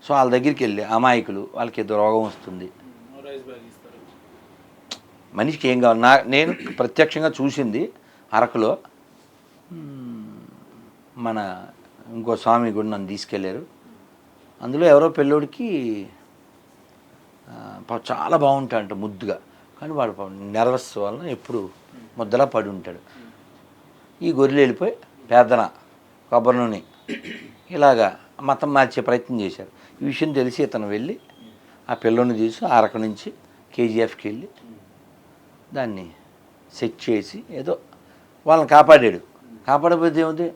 సో వాళ్ళ దగ్గరికి వెళ్ళి అమాయకులు, వాళ్ళకి ఏదో రోగం వస్తుంది, మనిషికి ఏం కావాలి. నేను ప్రత్యక్షంగా చూసింది అరకులో. మన ఇంకో స్వామి గుడి నన్ను తీసుకెళ్ళారు. అందులో ఎవరో పెళ్ళోడికి చాలా బాగుంటాడంట ముద్దుగా, కానీ వాడు నెర్వస్ వలన ఎప్పుడు ముద్దలా పడి ఉంటాడు. ఈ గొర్రెలు వెళ్ళిపోయి పేదన కొబ్బరి నూనె ఇలాగా మతం మార్చే ప్రయత్నం చేశారు. ఈ విషయం తెలిసి ఇతను వెళ్ళి ఆ పిల్లోని తీసి అరకు నుంచి కేజీఎఫ్కి వెళ్ళి దాన్ని సెట్ చేసి ఏదో వాళ్ళని కాపాడాడు. కాపాడకపోతే ఏముంది,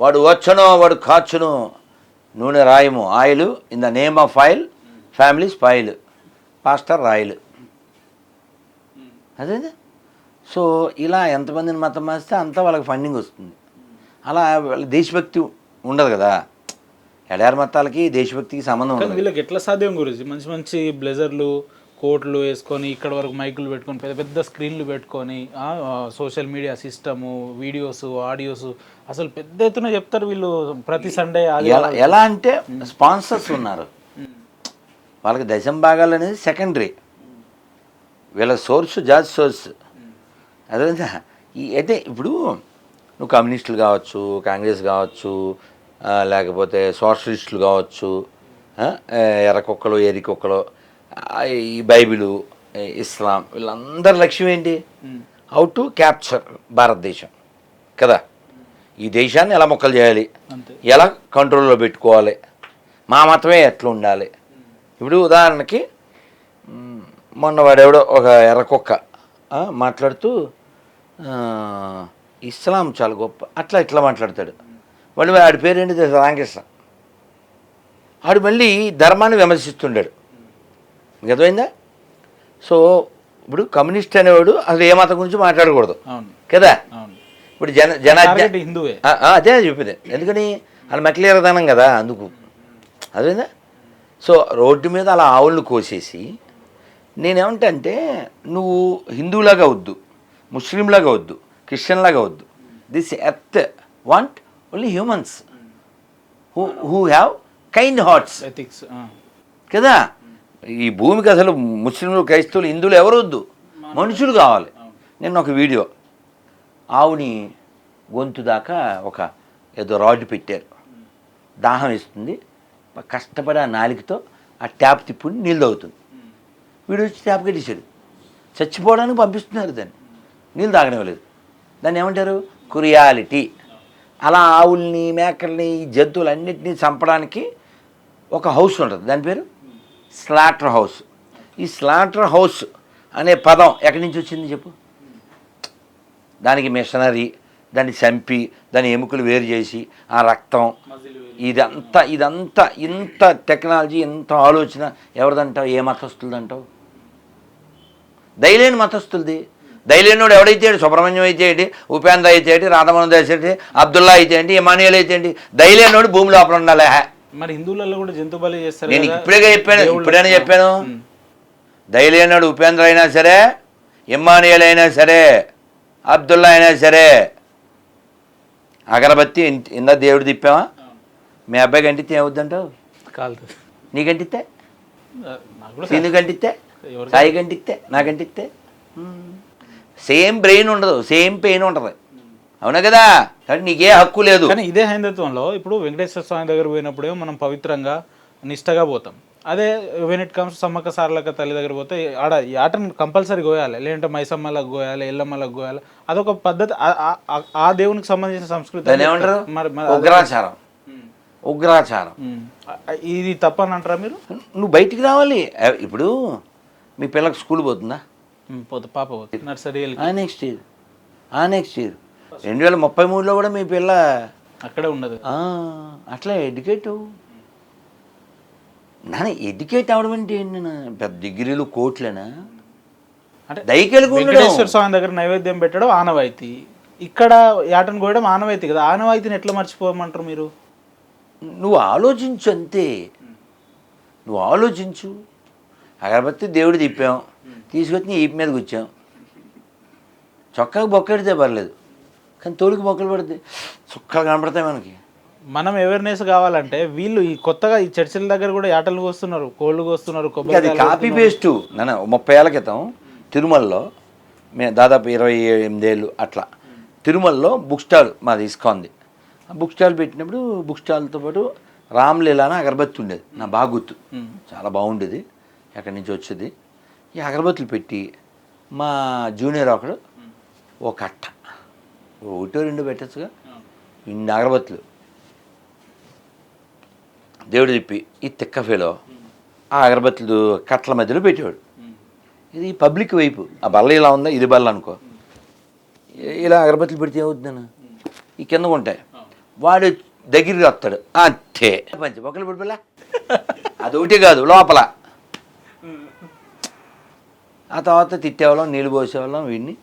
వాడు వచ్చును వాడు కాచును, నూనె రాయము, oil in the name of oil, family spoil, pastor రాయలు. అదే. సో ఇలా ఎంతమందిని మతం మారిస్తే అంతా వాళ్ళకి ఫండింగ్ వస్తుంది. అలా వాళ్ళ దేశభక్తి ఉండదు కదా. ఎడారి మతాలకి దేశభక్తికి సంబంధం ఉండదు. వీళ్ళకి ఎట్లా సాధ్యం గురించి మంచి మంచి బ్లెజర్లు, కోట్లు వేసుకొని ఇక్కడ వరకు మైకులు పెట్టుకొని పెద్ద పెద్ద స్క్రీన్లు పెట్టుకొని social media system, videos, audios అసలు పెద్ద ఎత్తున చెప్తారు వీళ్ళు ప్రతి సండే. ఎలా అంటే స్పాన్సర్స్ ఉన్నారు, వాళ్ళకి దశం భాగాలు అనేది సెకండరీ, వీళ్ళ సోర్సు జాతి సోర్స్. అదే అయితే ఇప్పుడు నువ్వు కమ్యూనిస్టులు కావచ్చు, కాంగ్రెస్ కావచ్చు, లేకపోతే సోషలిస్టులు కావచ్చు, ఎర్రకుక్కలు ఎరికుక్కలు, ఈ బైబిలు, ఇస్లాం, వీళ్ళందరి లక్ష్యం ఏంటి? హౌ టు క్యాప్చర్ భారతదేశం కదా. ఈ దేశాన్ని ఎలా మొక్కలు చేయాలి, అంతే. ఎలా కంట్రోల్లో పెట్టుకోవాలి, మా మతమే ఎట్లా ఉండాలి. ఇప్పుడు ఉదాహరణకి మొన్న వాడెవడో ఒక ఎర్రకుక్క మాట్లాడుతూ ఇస్లాం చాలా గొప్ప అట్లా ఇట్లా మాట్లాడతాడు. మళ్ళీ ఆడి పేరేంటి తెలుసా? రామకృష్ణ. ఆడు మళ్ళీ ధర్మాన్ని విమర్శిస్తుండాడు. మీకు అర్థమైందా? సో ఇప్పుడు కమ్యూనిస్ట్ అనేవాడు అసలు ఏ మతం గురించి మాట్లాడకూడదు అవును కదా. అవును. ఇప్పుడు జనాజ్ఞ టార్గెట్ హిందువే. అదే చెప్పింది. ఎందుకని వాళ్ళు మెట్లేరదానం కదా, అందుకు. అదేనా? సో రోడ్డు మీద అలా ఆవులను కోసేసి నేనేమంటే నువ్వు హిందువులాగా వద్దు, ముస్లింలాగా వద్దు, క్రిస్టియన్లాగా వద్దు. This earth want only humans who have kind hearts ethics. కదా. ఈ భూమికి అసలు ముస్లింలు, క్రైస్తవులు, హిందువులు ఎవరు వద్దు, మనుషులు కావాలి. నేను ఒక వీడియో ఆవుని గొంతు దాకా ఒక ఏదో రాడ్ పెట్టారు, దాహం వేస్తుంది, కష్టపడి ఆ నాలికతో ఆ ట్యాప్ తిప్పుని నీళ్ళు తాగుతుంది. వీడు వచ్చి ట్యాప్ కట్టేశాడు, చచ్చిపోవడానికి పంపిస్తున్నారు దాన్ని, నీళ్ళు తాగనివ్వలేదు. దాన్ని ఏమంటారు? క్రుయాలిటీ. అలా ఆవుల్ని, మేకల్ని, ఈ జంతువులన్నింటినీ చంపడానికి ఒక హౌస్ ఉంటుంది, దాని పేరు స్లాటర్ హౌస్. ఈ స్లాటర్ హౌస్ అనే పదం ఎక్కడి నుంచి వచ్చింది చెప్పు? దానికి మిషనరీ, దాన్ని చంపి దాని ఎముకలు వేరు చేసి ఆ రక్తం, ఇదంతా ఇంత టెక్నాలజీ, ఇంత ఆలోచన ఎవరిదంటావు? ఏ మతస్థులదంటావు? దయలేని మతస్థులది. దయలేనోడు ఎవడైతే ఏంటి? సుబ్రహ్మణ్యం అయితే ఏంటి, ఉపేంద్ర అయితే ఏంటి, రాధమోహన్ దాస్ అయితే, అబ్దుల్లా అయితే ఏంటి, ఇమానియల్ అయితే ఏంటి? దయలేనోడు భూమి లోపల ఉండాలి. మరి హిందువులలో కూడా జంతు బలి చేస్తారు. నేను ఇప్పుడైనా చెప్పాను. దయలేనాడు ఉపేంద్ర అయినా సరే, ఇమ్మానియల్ అయినా సరే, అబ్దుల్లా అయినా సరే, అగరబత్తి ఇందా దేవుడు తిప్పావా? మీ అబ్బాయికి అంటిస్తే ఏమవుద్దంటావు? కాలుతుంది. నీకంటిస్తే, సీను కంటిస్తే, సాయి కంటిస్తే, నాకంటిస్తే సేమ్ బ్రెయిన్ ఉండదు, సేమ్ పెయిన్ ఉంటుంది. అవునా కదా? కాబట్టి నీకే హక్కు లేదు. కానీ ఇదే హైందత్వంలో ఇప్పుడు వెంకటేశ్వర స్వామి దగ్గర పోయినప్పుడే మనం పవిత్రంగా నిష్టగా పోతాం. అదే when it comes Sammakka Saralakka తల్లి దగ్గర పోతే ఆడ ఈ ఆటను కంపల్సరీ గోయాలి, లేదంటే మైసమ్మలకు గోయాలి, ఎల్లమ్మలకు గోయాలి. అదొక పద్ధతి, ఆ దేవునికి సంబంధించిన సంస్కృతి. ఏమంటారు? ఉగ్రాచారం. ఉగ్రాచారం. ఇది తప్పని అంటారా మీరు? నువ్వు బయటికి రావాలి. ఇప్పుడు మీ పిల్లకి స్కూల్ పోతుందా? పాప పోతుంది నర్సరీ. నెక్స్ట్ ఇయర్ 2033లో కూడా మీ పిల్ల అక్కడే ఉండదు. అట్లా ఎడ్యుకేట్ నాన్న. ఎడ్యుకేట్ అవడం అంటే ఏంటి? పెద్ద డిగ్రీలు, కోట్లేనా? అంటే వెంకటేశ్వర స్వామి దగ్గర నైవేద్యం పెట్టడం ఆనవాయితీ, ఇక్కడ యాటను కోయడం ఆనవాయితీ కదా. ఆనవాయితీని ఎట్లా మర్చిపోమంటారు మీరు? నువ్వు ఆలోచించు అంతే. నువ్వు ఆలోచించు. అగరబత్తి దేవుడు తిప్పాం, తీసుకొచ్చి నీ ఈపు మీద కూర్చాం. చొక్కాకు బొక్కెడితే పర్లేదు, కానీ తోలుకి బొక్కలు పడితే చుక్కలు కనపడతాయి మనకి. మనం అవేర్నెస్ కావాలంటే వీళ్ళు ఈ కొత్తగా ఈ చర్చిల దగ్గర కూడా యాటలు కోస్తున్నారు, కోళ్ళు కోస్తున్నారు, కొబ్బరి. అది కాపీ పేస్టు. నన్ను 30 ఏళ్ల క్రితం తిరుమలలో, మేము దాదాపు 28 ఏళ్ళు అట్లా తిరుమలలో బుక్ స్టాల్ మాది ఇస్కాన్ది. ఆ బుక్ స్టాల్ పెట్టినప్పుడు బుక్ స్టాల్తో పాటు రామ్లీలా అని అగరబత్తి ఉండేది, నా బాగా గుర్తు, చాలా బాగుండేది, ఎక్కడి నుంచి వచ్చేది. ఈ అగరబత్తులు పెట్టి మా జూనియర్ ఒకడు ఓ కట్ట, ఒకటో రెండో పెట్టచ్చుగా, ఇన్ని అగరబత్తులు దేవుడు తిప్పి ఈ తిక్క ఫేలో ఆ అగరబత్తులు కట్టల మధ్యలో పెట్టేవాడు. ఇది పబ్లిక్ వైపు. ఆ బల్ల ఇలా ఉందా, ఇది బల్ల అనుకో, ఇలా అగరబత్తులు పెడితే ఏమవుతుందన్న ఈ కింద ఉంటాయి. వాడు దగ్గరికి వస్తాడు, అంతే పంచి బొక్కలు పడిపోలే. అదొకటి కాదు, లోపల ఆ తర్వాత తిట్టేవాళ్ళం, నీళ్ళు పోసేవాళ్ళం వీడిని.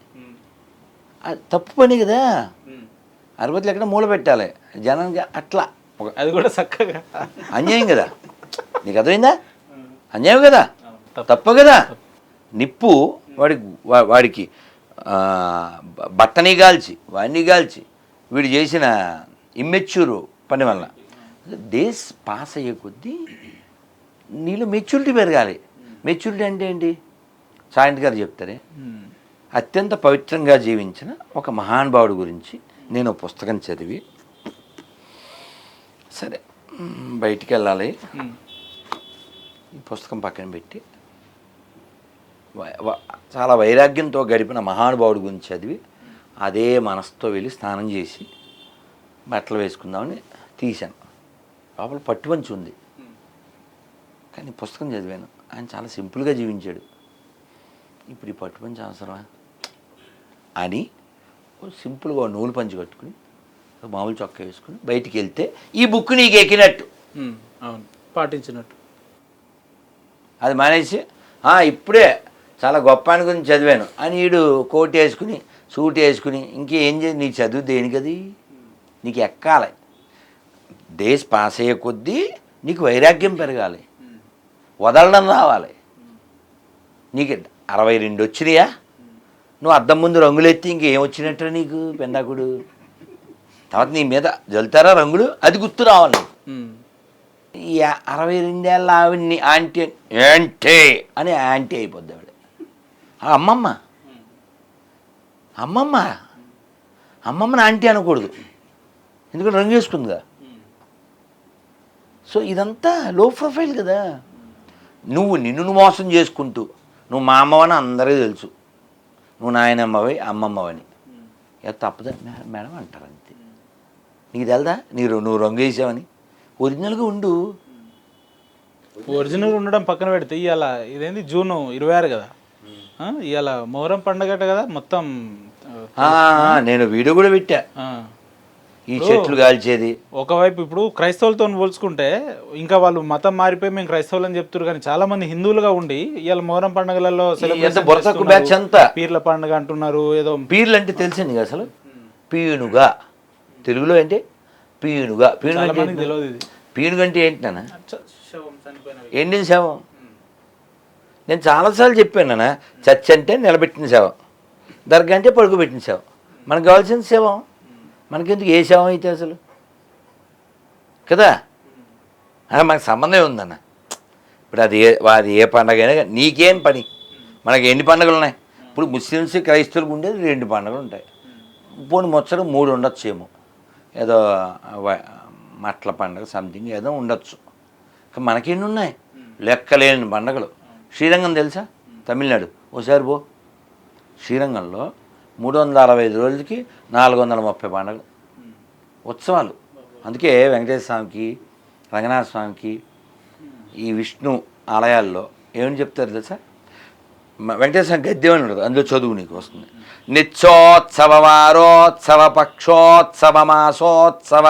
తప్పు పని కదా. అరబత్తులు ఎక్కడ మూల పెట్టాలి జనానికి, అట్లా అది కూడా చక్కగా అన్యాయం కదా. నీకు అర్థమైందా? అన్యాయం కదా, తప్పు కదా. నిప్పు వాడికి బట్టని కాల్చి, వాడిని కాల్చి, వీడు చేసిన ఇమ్మెచ్యూర్ పని వల్ల డేస్ పాస్ అయ్యే కొద్దీ నీలో మెచ్యూరిటీ పెరగాలి. మెచ్యూరిటీ అంటే ఏంటి? సాయంత్రం గారు చెప్తారే, అత్యంత పవిత్రంగా జీవించిన ఒక మహానుభావుడి గురించి నేను పుస్తకం చదివి, సరే బయటికి వెళ్ళాలి, ఈ పుస్తకం పక్కన పెట్టి చాలా వైరాగ్యంతో గడిపిన మహానుభావుడి గురించి చదివి అదే మనసుతో వెళ్ళి స్నానం చేసి బట్టలు వేసుకుందామని తీశాను. లోపల పట్టుమంచి ఉంది. కానీ పుస్తకం చదివాను, ఆయన చాలా సింపుల్గా జీవించాడు. ఇప్పుడు ఈ పట్టుమంచి అవసరమా అని సింపుల్గా నూలు పంచి కట్టుకుని మామూలు చొక్కా వేసుకుని బయటికి వెళ్తే ఈ బుక్ నీకు ఎక్కినట్టు, అవును, పాటించినట్టు. అది మానేసి ఇప్పుడే చాలా గొప్ప అనుకుని చదివాను అని వీడు కోట్ వేసుకుని సూట్ వేసుకుని ఇంకేం చేసి నీ చదువు దేనికది? నీకు ఎక్కాలి, డేస్ పాస్ అయ్యే కొద్దీ నీకు వైరాగ్యం పెరగాలి, వదలడం రావాలి. నీకు 62 వచ్చినాయా, నువ్వు అద్దం ముందు రంగులెత్తి ఇంకేం వచ్చినట్టు నీకు పెండాకుడు. తర్వాత నీ మీద జల్తారా రంగులు, అది గుర్తు రావాలి నీకు. ఈ 62 ఏళ్ళ ఆవిడ్ని ఆంటీ ఏంటే అని యాంటీ అయిపోద్ది ఆవిడ. అమ్మమ్మ అమ్మమ్మ అమ్మమ్మని ఆంటీ అనకూడదు, ఎందుకంటే రంగు వేసుకుందిగా. సో ఇదంతా లో ప్రొఫైల్ కదా. నువ్వు నిన్ను మోసం చేసుకుంటూ నువ్వు మా అమ్మవని అందరికీ తెలుసు, నువ్వు నాయనమ్మవి అమ్మమ్మవని, ఏదో తప్పదా మేడం అంటారు అంతే. నీకు తెలదా నువ్వు రంగు వేసావని? ఒరిజినల్గా ఉండు. ఒరిజినల్ ఉండడం పక్కన పెడితే ఇవాళ ఇదేంది జూన్ 26 కదా, ఇవాళ మొహరం పండగట కదా మొత్తం. నేను వీడియో కూడా పెట్టా, ఈ చెట్లు కాల్చేది. ఒకవైపు ఇప్పుడు క్రైస్తవులతో పోల్చుకుంటే ఇంకా వాళ్ళు మతం మారిపోయి మేము క్రైస్తవులు అని చెప్తారు, కానీ చాలా మంది హిందువులుగా ఉండి ఇవాళ మొహరం పండుగలలో పీర్ల పండుగ అంటున్నారు. ఏదో పీర్లు అంటే తెలిసింది అసలు, పీనుగా తెలుగులో అంటే పీనుగా. పీనుగ అంటే ఏంటి నాన్న? ఎండిన శవం. నేను చాలాసార్లు చెప్పాను నాన్న, చర్చ్ అంటే నిలబెట్టిన శవం, దర్గా అంటే పడుకోబెట్టిన శవం. మనకు కావాల్సిన శవం, మనకెందుకు ఏ శవం అయితే అసలు కదా. మనకు సంబంధం ఉందన్న. ఇప్పుడు అది ఏ పండగ అయినా నీకేం పని? మనకి ఎన్ని పండుగలు ఉన్నాయి? ఇప్పుడు ముస్లిమ్స్ క్రైస్తవులకు ఉండేది 2 పండుగలు ఉంటాయి, పోనీ ముచ్చడం 3 ఉండొచ్చేమో, ఏదో మట్ల పండుగ సంథింగ్ ఏదో ఉండొచ్చు. మనకెన్ని ఉన్నాయి? లెక్కలేని పండుగలు. శ్రీరంగం తెలుసా? తమిళనాడు ఓసారి పో. శ్రీరంగంలో 365 రోజులకి 430 పండుగలు, ఉత్సవాలు. అందుకే వెంకటేశ్వర స్వామికి, రంగనాథ స్వామికి, ఈ విష్ణు ఆలయాల్లో ఏమని చెప్తారు తెలుసా? వెంకటేశ్వర స్వామి గద్యం అని ఉండదు, అందులో చదువు నీకు వస్తుంది. నిత్యోత్సవ వారోత్సవ పక్షోత్సవ మాసోత్సవ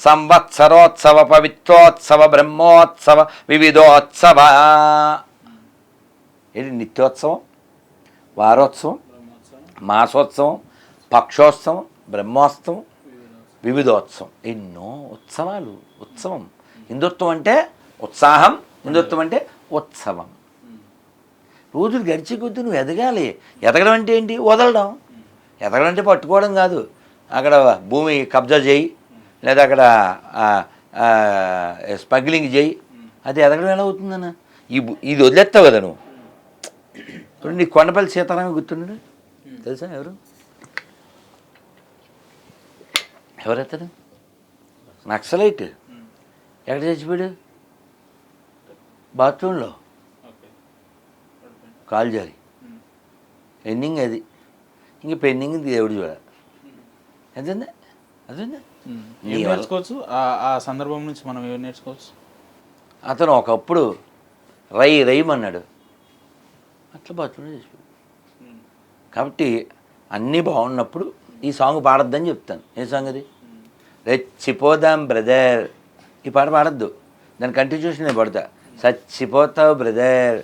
సంవత్సరోత్సవ పవిత్రోత్సవ బ్రహ్మోత్సవ వివిధోత్సవ. ఏంటి? నిత్యోత్సవం, వారోత్సవం, మాసోత్సవం, పక్షోత్సవం, బ్రహ్మోత్సవం, వివిధోత్సవం. ఎన్నో ఉత్సవాలు. ఉత్సవం. హిందుత్వం అంటే ఉత్సాహం, హిందుత్వం అంటే ఉత్సవం. రోజులు గడిచే కొద్దీ నువ్వు ఎదగాలి. ఎదగడం అంటే ఏంటి? వదలడం. ఎదగడం అంటే పట్టుకోవడం కాదు, అక్కడ భూమి కబ్జా చేయి, లేదా అక్కడ స్మగ్లింగ్ చేయి. అది ఎదగడం ఎలా అవుతుందన్న? ఇది వదిలేస్తావు కదా నువ్వు. ఇప్పుడు నీ కొండపల్లి సీతారామ గుర్తున్నాడు తెలుసా? ఎవరెత్తాడు? నక్సలైట్. ఎక్కడ చచ్చిపోయాడు? బాత్రూంలో కాలు జారి. ఎండింగ్ అది. ఇంక పెండింగ్ దేవుడు చూడాలి. ఎంతండి అదేండి. నేర్చుకోవచ్చు ఆ సందర్భం నుంచి మనం ఏం నేర్చుకోవచ్చు? అతను ఒకప్పుడు రైమన్నాడు, అట్లా బాత్రూంలో చేసిపోయాడు. కాబట్టి అన్నీ బాగున్నప్పుడు ఈ సాంగ్ పాడొద్దని చెప్తాను. ఏ సాంగ్ అది? రెచ్చిపోదాం బ్రదర్. ఈ పాట పాడద్దు, దాని కంటిన్యూషన్ నేను పడతా. చచ్చిపోతావు బ్రదర్,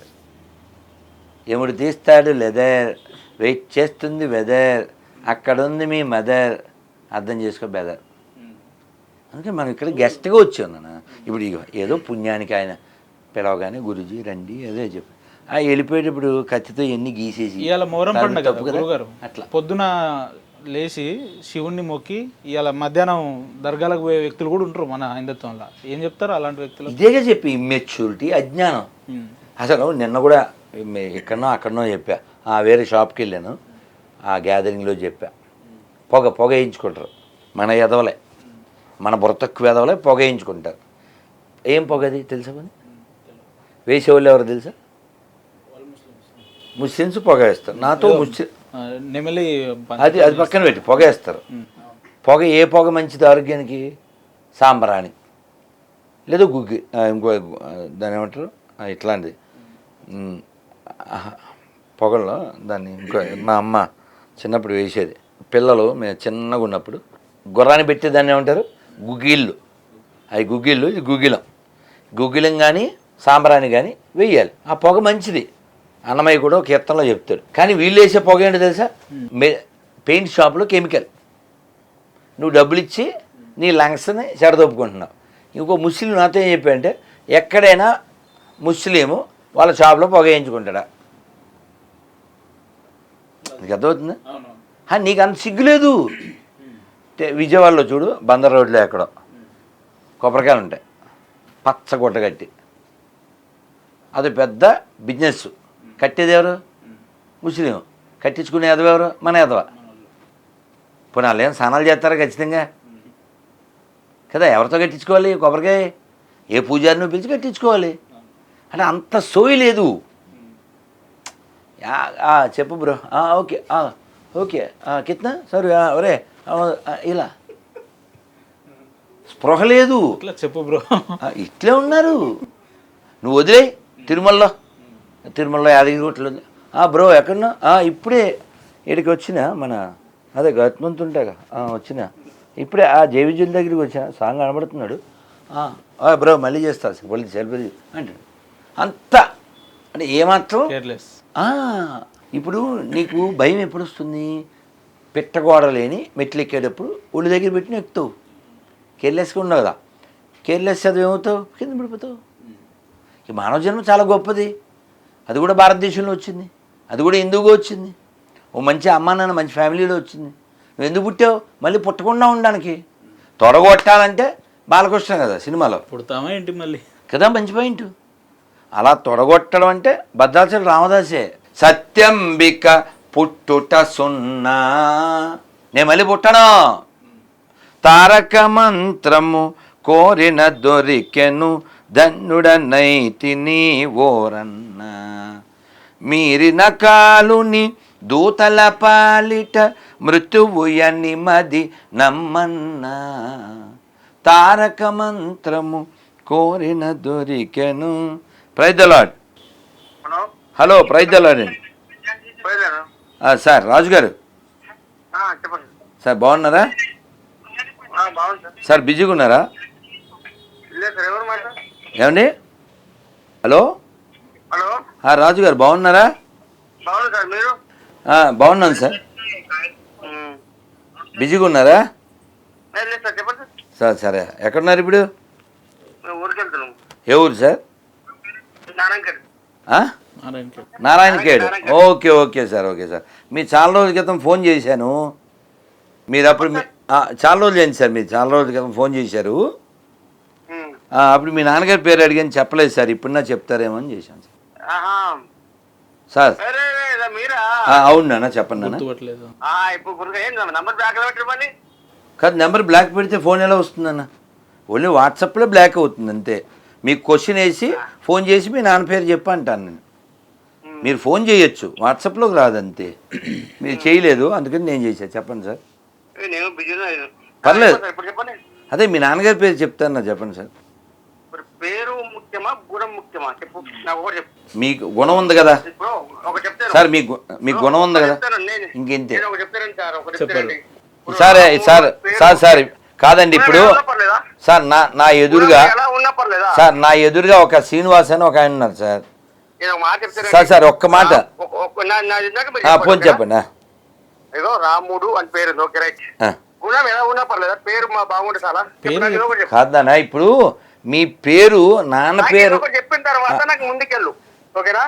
ఎముడు తీస్తాడు లెదర్, వెయిట్ చేస్తుంది వెదర్, అక్కడుంది మీ మదర్, అర్థం చేసుకో బెదర్. అందుకే మనం ఇక్కడ గెస్ట్గా వచ్చాం నాన్న. ఇప్పుడు ఏదో పుణ్యానికి ఆయన పిలవగానే గురుజీ రండి ఏదో చెప్పి వెళ్ళిపోయేటప్పుడు కత్తితో ఎన్ని గీసేసి. ఇవాళ మొహరం పండుగ గురుగారు, అట్లా పొద్దున లేచి శివుణ్ణి మొక్కి ఇవాళ మధ్యాహ్నం దర్గాలకు పోయే వ్యక్తులు కూడా ఉంటారు మన హిందుత్వంలో. ఏం చెప్తారు అలాంటి వ్యక్తులు? ఇదేగా చెప్పి ఇమ్మెచ్యూరిటీ, అజ్ఞానం. అసలు నిన్న కూడా ఎక్కడనో అక్కడనో చెప్పా, వేరే షాప్కి వెళ్ళాను, ఆ గ్యాదరింగ్లో చెప్పా, పొగ వేయించుకుంటారు మన ఎదవలే, మన బుర్రతక్కు ఎదవలే పొగ వేయించుకుంటారు. ఏం పొగ అది తెలుసా? పని వేసేవాళ్ళు ఎవరు తెలుసా? ముస్లిమ్స్ పొగ వేస్తారు. నాతో ముస్లిం అది పక్కన పెట్టి పొగ వేస్తారు. పొగ ఏ పొగ మంచిది ఆరోగ్యానికి? సాంబ్రాణి లేదా గుగ్గి, ఇంకో దాని ఏమంటారు ఇట్లాంటిది పొగల్లో దాన్ని ఇంకో మా అమ్మ చిన్నప్పుడు వేసేది. పిల్లలు మేము చిన్నగా ఉన్నప్పుడు గుర్రాన్ని పెట్టే దాన్ని ఏమంటారు? గుగ్గిళ్ళు. అవి గుగ్గిళ్ళు, ఇది గుగ్గిలం కానీ సాంబ్రాణి కానీ వేయాలి. ఆ పొగ మంచిది. అన్నమయ్య కూడా కీర్తనలో చెప్తాడు. కానీ వీళ్ళు వేసే పొగ ఏంటో తెలుసా? పెయింట్ షాప్లో కెమికల్. నువ్వు డబ్బులు ఇచ్చి నీ లంగ్స్ని చెడదొప్పుకుంటున్నావు. ఇంకో ముస్లిం నాతో ఏం చెప్పాడంటే, ఎక్కడైనా ముస్లిము వాళ్ళ షాప్లో పొగ వేయించుకుంటాడా? నీకు అర్థమవుతుందా? నీకు అంత సిగ్గులేదు. విజయవాడలో చూడు, బందర్ రోడ్లో ఎక్కడో కొబ్బరికాయలు ఉంటాయి పచ్చగుడ్డ కట్టి. అది పెద్ద బిజినెస్. కట్టేది ఎవరు? ముస్లిం. కట్టించుకునే ఎదవ ఎవరు? మన ఎదవ. పోనీ వాళ్ళు ఏం స్నానాలు చేస్తారా ఖచ్చితంగా కదా? ఎవరితో కట్టించుకోవాలి కొబ్బరికాయ? ఏ పూజారిని పిలిచి కట్టించుకోవాలి. అంటే అంత సోయి లేదు. చెప్పు బ్రో. ఓకే ఓకే కిత్నా సరే ఒరే ఇలా స్పృహ లేదు. చెప్పు బ్రో. ఇట్లే ఉన్నారు. నువ్వు వదిలే. తిరుమలలో యాదగిరిగుట్టలో బ్రో ఎక్కడన్నా ఇప్పుడే ఇక్కడికి వచ్చిన మన అదే గట్మంతుంటాగా వచ్చిన ఇప్పుడే జేవిజుల దగ్గరికి వచ్చిన. సాంగ్ కనబడుతున్నాడు. బ్రో మళ్ళీ చేస్తా మళ్ళీ సెల్ఫీ అంటాడు. అంతా అంటే ఏమాత్రం ఇప్పుడు నీకు భయం ఎప్పుడు వస్తుంది? పిట్టగోడ లేని మెట్లు ఎక్కేటప్పుడు ఒళ్ళు దగ్గర పెట్టిన ఎక్కుతావు. కేర్లెస్గా ఉండవు కదా. కేర్లెస్ చదువు ఏమవుతావు? కింద పడిపోతావు. ఈ మానవ జన్మ చాలా గొప్పది. అది కూడా భారతదేశంలో వచ్చింది. అది కూడా హిందువుగా వచ్చింది. ఓ మంచి అమ్మా నాన్న మంచి ఫ్యామిలీలో వచ్చింది. నువ్వు ఎందుకు పుట్టావు? మళ్ళీ పుట్టకుండా ఉండడానికి. తొడగొట్టాలంటే బాలకృష్ణ కదా సినిమాలో పుడతామా ఏంటి మళ్ళీ కదా. మంచి పాయింట్. అలా తొడగొట్టడం అంటే భద్రాచల రామదాసే. సత్యంబిక పుట్టుట సున్నా, నేను మళ్ళీ పుట్టను. తారక మంత్రము కోరిన దొరికెను, ధన్యుడనైతిని ఓరన్న. మీరిన కాలుని దూతల పాలిట మృత్యువు ఎనిమది నమ్మన్నా. తారక మంత్రము కోరిన దొరికెను. Praise the lord. Hello praise the lord అండి. సార్ రాజుగారు సార్ బాగున్నారా? సార్ బిజీగా ఉన్నారా? ఏమండి? హలో రాజుగారు బాగున్నారా? బాగున్నాను సార్. బిజీగా ఉన్నారా? సార్ సరే ఎక్కడున్నారు ఇప్పుడు? ఏ ఊరు sir? Narayankhed. Okay okay sir. Okay sir. మీరు చాలా రోజుల క్రితం ఫోన్ చేశాను. మీరు అప్పుడు చాలా రోజులు అయింది సార్. మీరు చాలా రోజుల క్రితం ఫోన్ చేశారు. అప్పుడు మీ నాన్నగారి పేరు అడిగాను, చెప్పలేదు సార్. ఇప్పుడున్నా చెప్తారేమో అని చేశాను సార్. సార్ అవును నాన్న చెప్పండి నాన్న. కాదు నెంబర్ బ్లాక్ పెడితే ఫోన్ ఎలా వస్తుందన్న? ఓన్లీ వాట్సాప్లో బ్లాక్ అవుతుంది అంతే. మీకు క్వశ్చన్ వేసి ఫోన్ చేసి మీ నాన్న పేరు చెప్పి అంటాను నేను. మీరు ఫోన్ చేయొచ్చు, వాట్సాప్లోకి రాదంతే. మీరు చేయలేదు అందుకని నేను చేశాను. చెప్పండి సార్. పర్లేదు. అదే మీ నాన్నగారి పేరు చెప్తాను చెప్పండి సార్. పేరు ముఖ్యమా గుణం ముఖ్యమా చెప్పు. మీకు గుణం ఉంది కదా సార్. మీకు గుణం ఉంది కదా ఇంకెంతే. సరే సార్ సార్ సార్ కాదండి ఇప్పుడు సార్ నా ఎదురుగా సార్ నా ఎదురుగా ఒక శ్రీనివాస్ అని ఒక ఆయన ఉన్నారు సార్. సార్ సార్ ఒక్క మాట ఫోన్ చెప్పండి. ఏదో రాముడు అని పేరు గుణం ఎలా ఉన్నా పర్లేదా? పేరు మా బాగుంటుంది చాలా కాదన్నా. ఇప్పుడు మీ పేరు నాన్న పేరు చెప్పిన తర్వాత నాకు ముందుకెళ్ళు. ఓకేనా?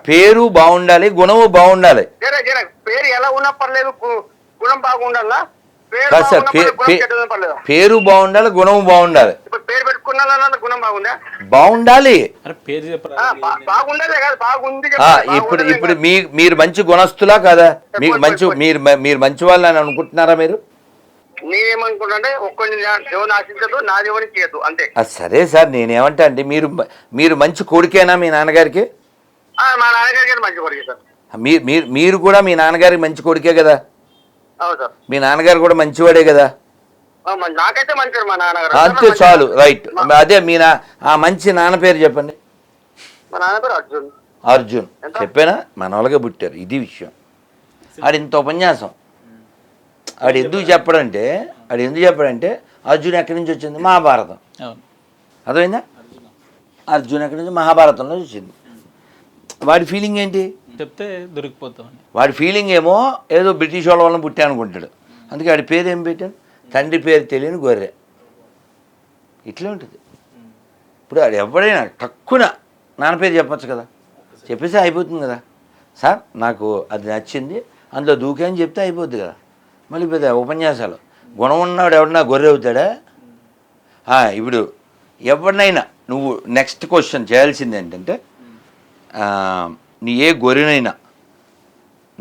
పేరు బాగుండాలి, గుణము బాగుండాలి. పేరు ఎలా ఉన్నా పర్లేదు, గుణం బాగుండాలా? సార్ పేరు బాగుండాలి, గుణము బాగుండాలి. పేరు పెట్టుకున్నా గుణం బాగుందా? బాగుండాలి. బాగుండాలి కాదు బాగుంది. ఇప్పుడు మీరు మంచి గుణస్తులా కాదా? మీకు మంచి మీరు మంచి వాళ్ళని అనుకుంటున్నారా మీరు? నేనేమనుకుంటే ఒక్కడిని దేవుని ఆశించదు, నా దేవుని చేయదు అంతే. సరే సార్ నేనేమంటా అండి, మీరు మంచి కొడుకేనా మీ నాన్నగారికి? మా నాన్నగారికి మంచి కొడుకే సార్. మీరు కూడా మీ నాన్నగారికి మంచి కొడుకే కదా? అవును సార్. మీ నాన్నగారు కూడా మంచివాడే కదా? నాకైతే మంచిది మా నాన్నగారు. అంతే చాలు, రైట్. అదే ఆ మంచి నాన్న పేరు చెప్పండి. మా నాన్న పేరు అర్జున్. అర్జున్ చెప్పానా? మన వాళ్ళకే పుట్టారు, ఇది విషయం. ఆడు ఇంత ఉపన్యాసం ఆడు ఎందుకు చెప్పడంటే అర్జున్ ఎక్కడి నుంచి వచ్చింది? మహాభారతం. అర్థమైందా? అర్జున్ ఎక్కడి నుంచి? మహాభారతంలో వచ్చింది. వాడి ఫీలింగ్ ఏంటి? చెప్తే దొరికిపోతాం. వాడి ఫీలింగ్ ఏమో ఏదో బ్రిటిష్ వాళ్ళ వల్ల పుట్టా అనుకుంటాడు. అందుకే వాడి పేరు ఏం పెట్టాను? తండ్రి పేరు తెలియని గొర్రె. ఇట్లా ఉంటుంది. ఇప్పుడు వాడు ఎవడైనా తక్కువ నాన్న పేరు చెప్పచ్చు కదా, చెప్పేసి అయిపోతుంది కదా. సార్ నాకు అది నచ్చింది, అందులో దూకే అని చెప్తే అయిపోద్ది కదా. మళ్ళీ పెద్ద ఉపన్యాసాలు. గుణం ఉన్నవాడు ఎవడన్నా గొర్రె అవుతాడా? ఇప్పుడు ఎవరినైనా నువ్వు నెక్స్ట్ క్వశ్చన్ చేయాల్సింది ఏంటంటే, నీ ఏ గొర్రెనైనా,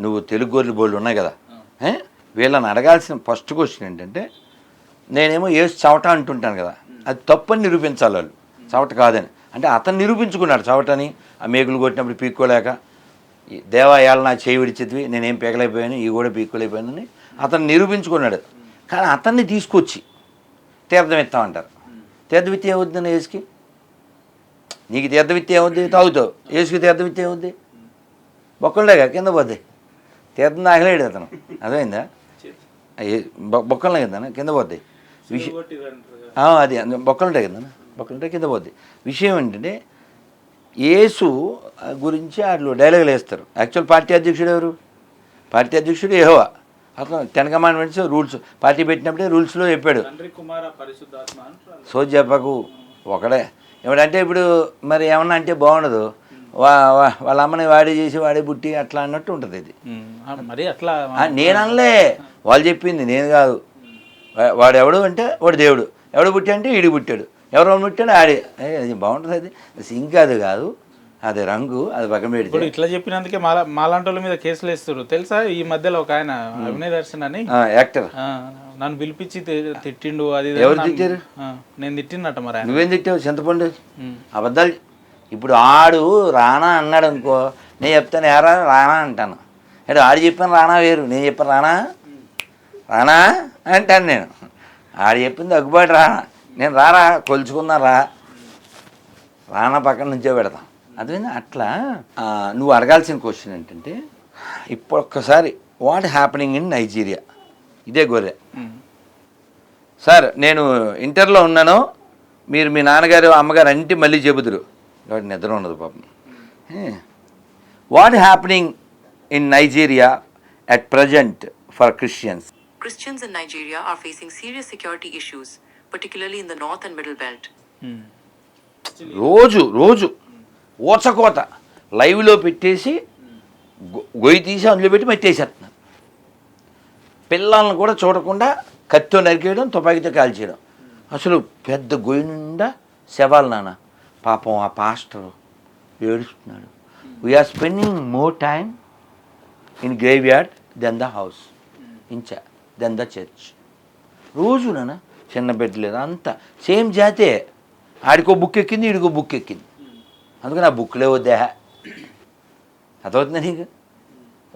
నువ్వు తెలుగు గొర్రెలు బోళ్ళు ఉన్నాయి కదా, వీళ్ళని అడగాల్సిన ఫస్ట్ క్వశ్చన్ ఏంటంటే, నేనేమో ఏసు చవట అంటుంటాను కదా, అది తప్పని నిరూపించాలి వాళ్ళు, చవట కాదని. అంటే అతను నిరూపించుకున్నాడు చవటని. ఆ మేకులు కొట్టినప్పుడు పీక్కోలేక, దేవా ఏళ్ళ నా చేయి విడిచిద్వి, నేనేం పీకలేకపోయాను, ఇవి కూడా పీక్కోలేకపోయానని అతను నిరూపించుకున్నాడు. కానీ అతన్ని తీసుకొచ్చి తీర్థం ఇస్తామంటారు. తీర్థవిత్తి ఏమవుతుంది ఏసుకి? నీకు తీర్థవిత్తి ఏమవుద్ది? తాగుతావు. ఏసుకి తీర్థవిత్తి ఏమవుద్ది? బొక్కలుగా కింద పోద్ది. తీర్థం తాగలేడు అతను, అర్థమైందా? బొక్కలే కదా కింద పోద్ది విషయం. అది బొక్కలుంటాయి కదా, బొక్కలుంటాయి కింద పోద్ది. విషయం ఏంటంటే, యేసు గురించి వాళ్ళు డైలాగులు వేస్తారు. యాక్చువల్ పార్టీ అధ్యక్షుడు ఎవరు? పార్టీ అధ్యక్షుడు యెహోవా. అతను 10 కమాండ్మెంట్స్ రూల్స్ పార్టీ పెట్టినప్పుడే రూల్స్లో చెప్పాడు. సో చెప్పకు ఒకడే ఏమిటంటే, ఇప్పుడు మరి ఏమన్నా అంటే బాగుండదు, వాళ్ళ అమ్మని వాడే చేసి వాడే పుట్టి అట్లా అన్నట్టు ఉంటుంది. ఇది మరి అట్లా నేను అనలే, వాళ్ళు చెప్పింది, నేను కాదు. వాడు ఎవడు అంటే వాడు దేవుడు, ఎవడు పుట్టి అంటే ఈడు పుట్టాడు, ఎవరు పుట్టాడు ఆడే. అది బాగుంటుంది. అది సింక్ అది కాదు, అది రంగు, అది పక్కన పెడితే. ఇప్పుడు ఇట్లా చెప్పినందుకే మాలాంటి వాళ్ళ మీద కేసులు వేస్తారు తెలుసా? ఈ మధ్యలో ఒక ఆయన అభినయ్ దర్శన్ అని యాక్టర్ నన్ను పిలిపించి తిట్టిండు. అది ఎవరు తిట్టారు? నేను తిట్టినట్ట. మరి నువ్వేం తిట్టావు? చింతపండు అబద్ధాలు. ఇప్పుడు ఆడు రానా అన్నాడు అనుకో, నేను చెప్తాను ఎరా రానా అంటాను. అంటే ఆడు చెప్పాను రానా వేరు, నేను చెప్పాను రానా అంటాను. నేను ఆడు చెప్పింది దగ్గుబాటు రానా, నేను రారా కొలుచుకున్నా రానా పక్కన నుంచే పెడతాం. అదేనా? అట్లా నువ్వు అడగాల్సిన క్వశ్చన్ ఏంటంటే, ఇప్పుడు ఒక్కసారి వాట్ హ్యాపెనింగ్ ఇన్ నైజీరియా? ఇదే గొర్రె. సార్ నేను ఇంటర్లో ఉన్నాను, మీరు మీ నాన్నగారు అమ్మగారు అంటే మళ్ళీ చెబుతురు, వాటి నిద్ర ఉండదు పాపం. What happening in Nigeria at present for Christians? Christians in Nigeria are facing serious security issues, particularly in the north and middle belt. రోజు ఓచకోత లైవ్లో పెట్టేసి గొయ్యి తీసి అందులో పెట్టి మెట్టేసేస్తున్నారు. పిల్లల్ని కూడా చూడకుండా కత్తితో నరికేయడం, తుపాకీతో కాల్చేయడం. అసలు పెద్ద గొయ్యి నిండా శవాలు నాన్న. పాపం ఆ పాస్టర్ ఏడుస్తున్నాడు. We are spending more time in graveyard than the house than the church. రోజు నాన్న చిన్న బిడ్డ లేదు, అంతా సేమ్ జాతే. ఆడికో బుక్ ఎక్కింది, ఈడికో బుక్ ఎక్కింది. అందుకని ఆ బుక్లే వద్దా? అర్థమవుతుందా నీకు?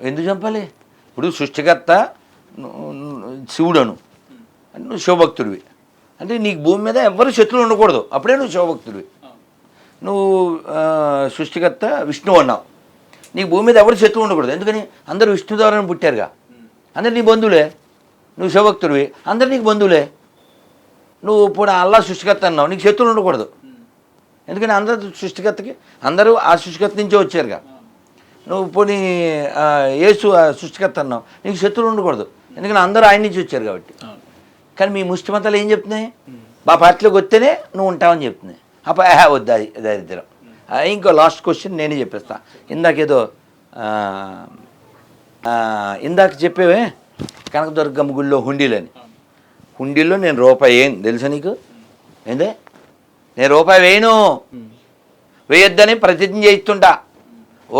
ఎందుకు చంపాలి? ఇప్పుడు సృష్టికర్త శివుడను, నువ్వు శివభక్తుడివి అంటే నీకు భూమి మీద ఎవరు శత్రువులు ఉండకూడదు, అప్పుడే నువ్వు శివభక్తుడివి. నువ్వు సృష్టికర్త విష్ణువు అన్నావు, నీకు భూమి మీద ఎవరు శత్రువు ఉండకూడదు. ఎందుకని? అందరూ విష్ణు ద్వారా పుట్టారుగా, అందరు నీ బంధువులే. నువ్వు శివభక్తుడివి, అందరు నీకు బంధువులే. నువ్వు ఇప్పుడు అల్లా సృష్టికర్త అన్నావు, నీకు శత్రువులు ఉండకూడదు. ఎందుకని? అందరూ సృష్టికర్తకి, అందరూ ఆ సృష్టికర్త నుంచే వచ్చారుగా. నువ్వు పోనీ యేసు సృష్టికర్త అన్నావు, నీకు శత్రువులు ఉండకూడదు. ఎందుకని? అందరూ ఆయన నుంచి వచ్చారు కాబట్టి. కానీ మీ ముష్టి మతాలు ఏం చెప్తున్నాయి? మా పార్టీలోకి వస్తేనే నువ్వు ఉంటావని చెప్తున్నాయి. అప్పుడు వద్దా దరిద్రం. ఇంకో లాస్ట్ క్వశ్చన్ నేనే చెప్పేస్తా. ఇందాక చెప్పేవే కనకదుర్గమ్మ గుళ్ళో హుండీలని. హుండీలో నేను రూపాయి వేయను, తెలుసా నీకు? ఏందే? నేను రూపాయి వేయొద్దని ప్రతిజ్ఞ చేయిస్తుంటా,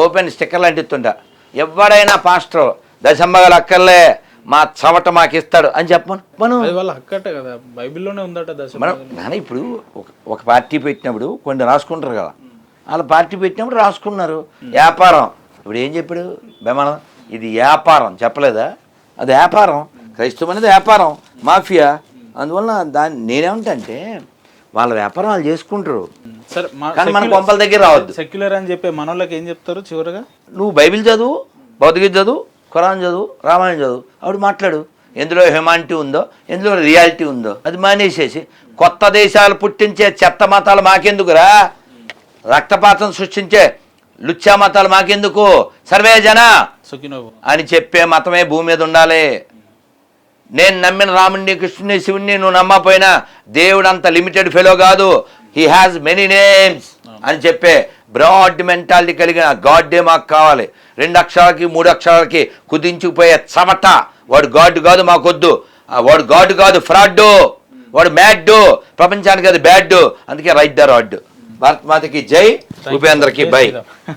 ఓపెన్ స్టిక్కర్లు అంటిస్తుంటా. ఎవడైనా పాస్టర్ దశంబగలు అక్కర్లే, మా చవట మాకు ఇస్తాడు అని చెప్పను. వాళ్ళ హక్కట కదా, బైబిల్లోనే ఉందట. మనం నాన్న ఇప్పుడు ఒక పార్టీ పెట్టినప్పుడు కొన్ని రాసుకుంటారు కదా, వాళ్ళ పార్టీ పెట్టినప్పుడు రాసుకున్నారు. వ్యాపారం ఇప్పుడు ఏం చెప్పాడు బెమనం? ఇది వ్యాపారం చెప్పలేదా? అది వ్యాపారం. క్రైస్తవం అనేది వ్యాపారం, మాఫియా. అందువలన దాన్ని నేనేమంటే వాళ్ళ వ్యాపారం వాళ్ళు చేసుకుంటారు, సరే కానీ మన కొంపల దగ్గర రావద్దు. సెక్యులర్ అని చెప్పే మనోళ్ళకి ఏం చెప్తారు చివరిగా? నువ్వు బైబిల్ చదువు, భౌతికత చదువు, ఖురాన్ చదువు, రామాయణం చదువు, అప్పుడు మాట్లాడు. ఎందులో హ్యుమానిటీ ఉందో, ఎందులో రియాలిటీ ఉందో అది మానేసేసి కొత్త దేశాలు పుట్టించే చెత్త మతాలు మాకెందుకురా, రక్తపాతం సృష్టించే లుచ్చా మతాలు మాకెందుకు, సర్వే జన అని చెప్పే మతమే భూమి మీద ఉండాలి. నేను నమ్మిన రాముడిని, కృష్ణుని, శివుణ్ణి నువ్వు నమ్మపోయినా దేవుడు అంత లిమిటెడ్ ఫెలో కాదు, హీ హ్యాస్ మెనీ నేమ్స్ అని చెప్పే బ్రాడ్ మెంటాలిటీ కలిగిన గాడ్డే మాకు కావాలి. 2 అక్షరాలకి 3 అక్షరాలకి కుదించుకుపోయే చమట వాడు గాడ్ కాదు మాకొద్దు. వాడు గాడ్ కాదు, ఫ్రాడ్, వాడు మ్యాడ్, ప్రపంచానికి అది బ్యాడ్. అందుకే రైట్ ద రాడ్. భారత్ మాతకి జై, ఉపేంద్రకి బై.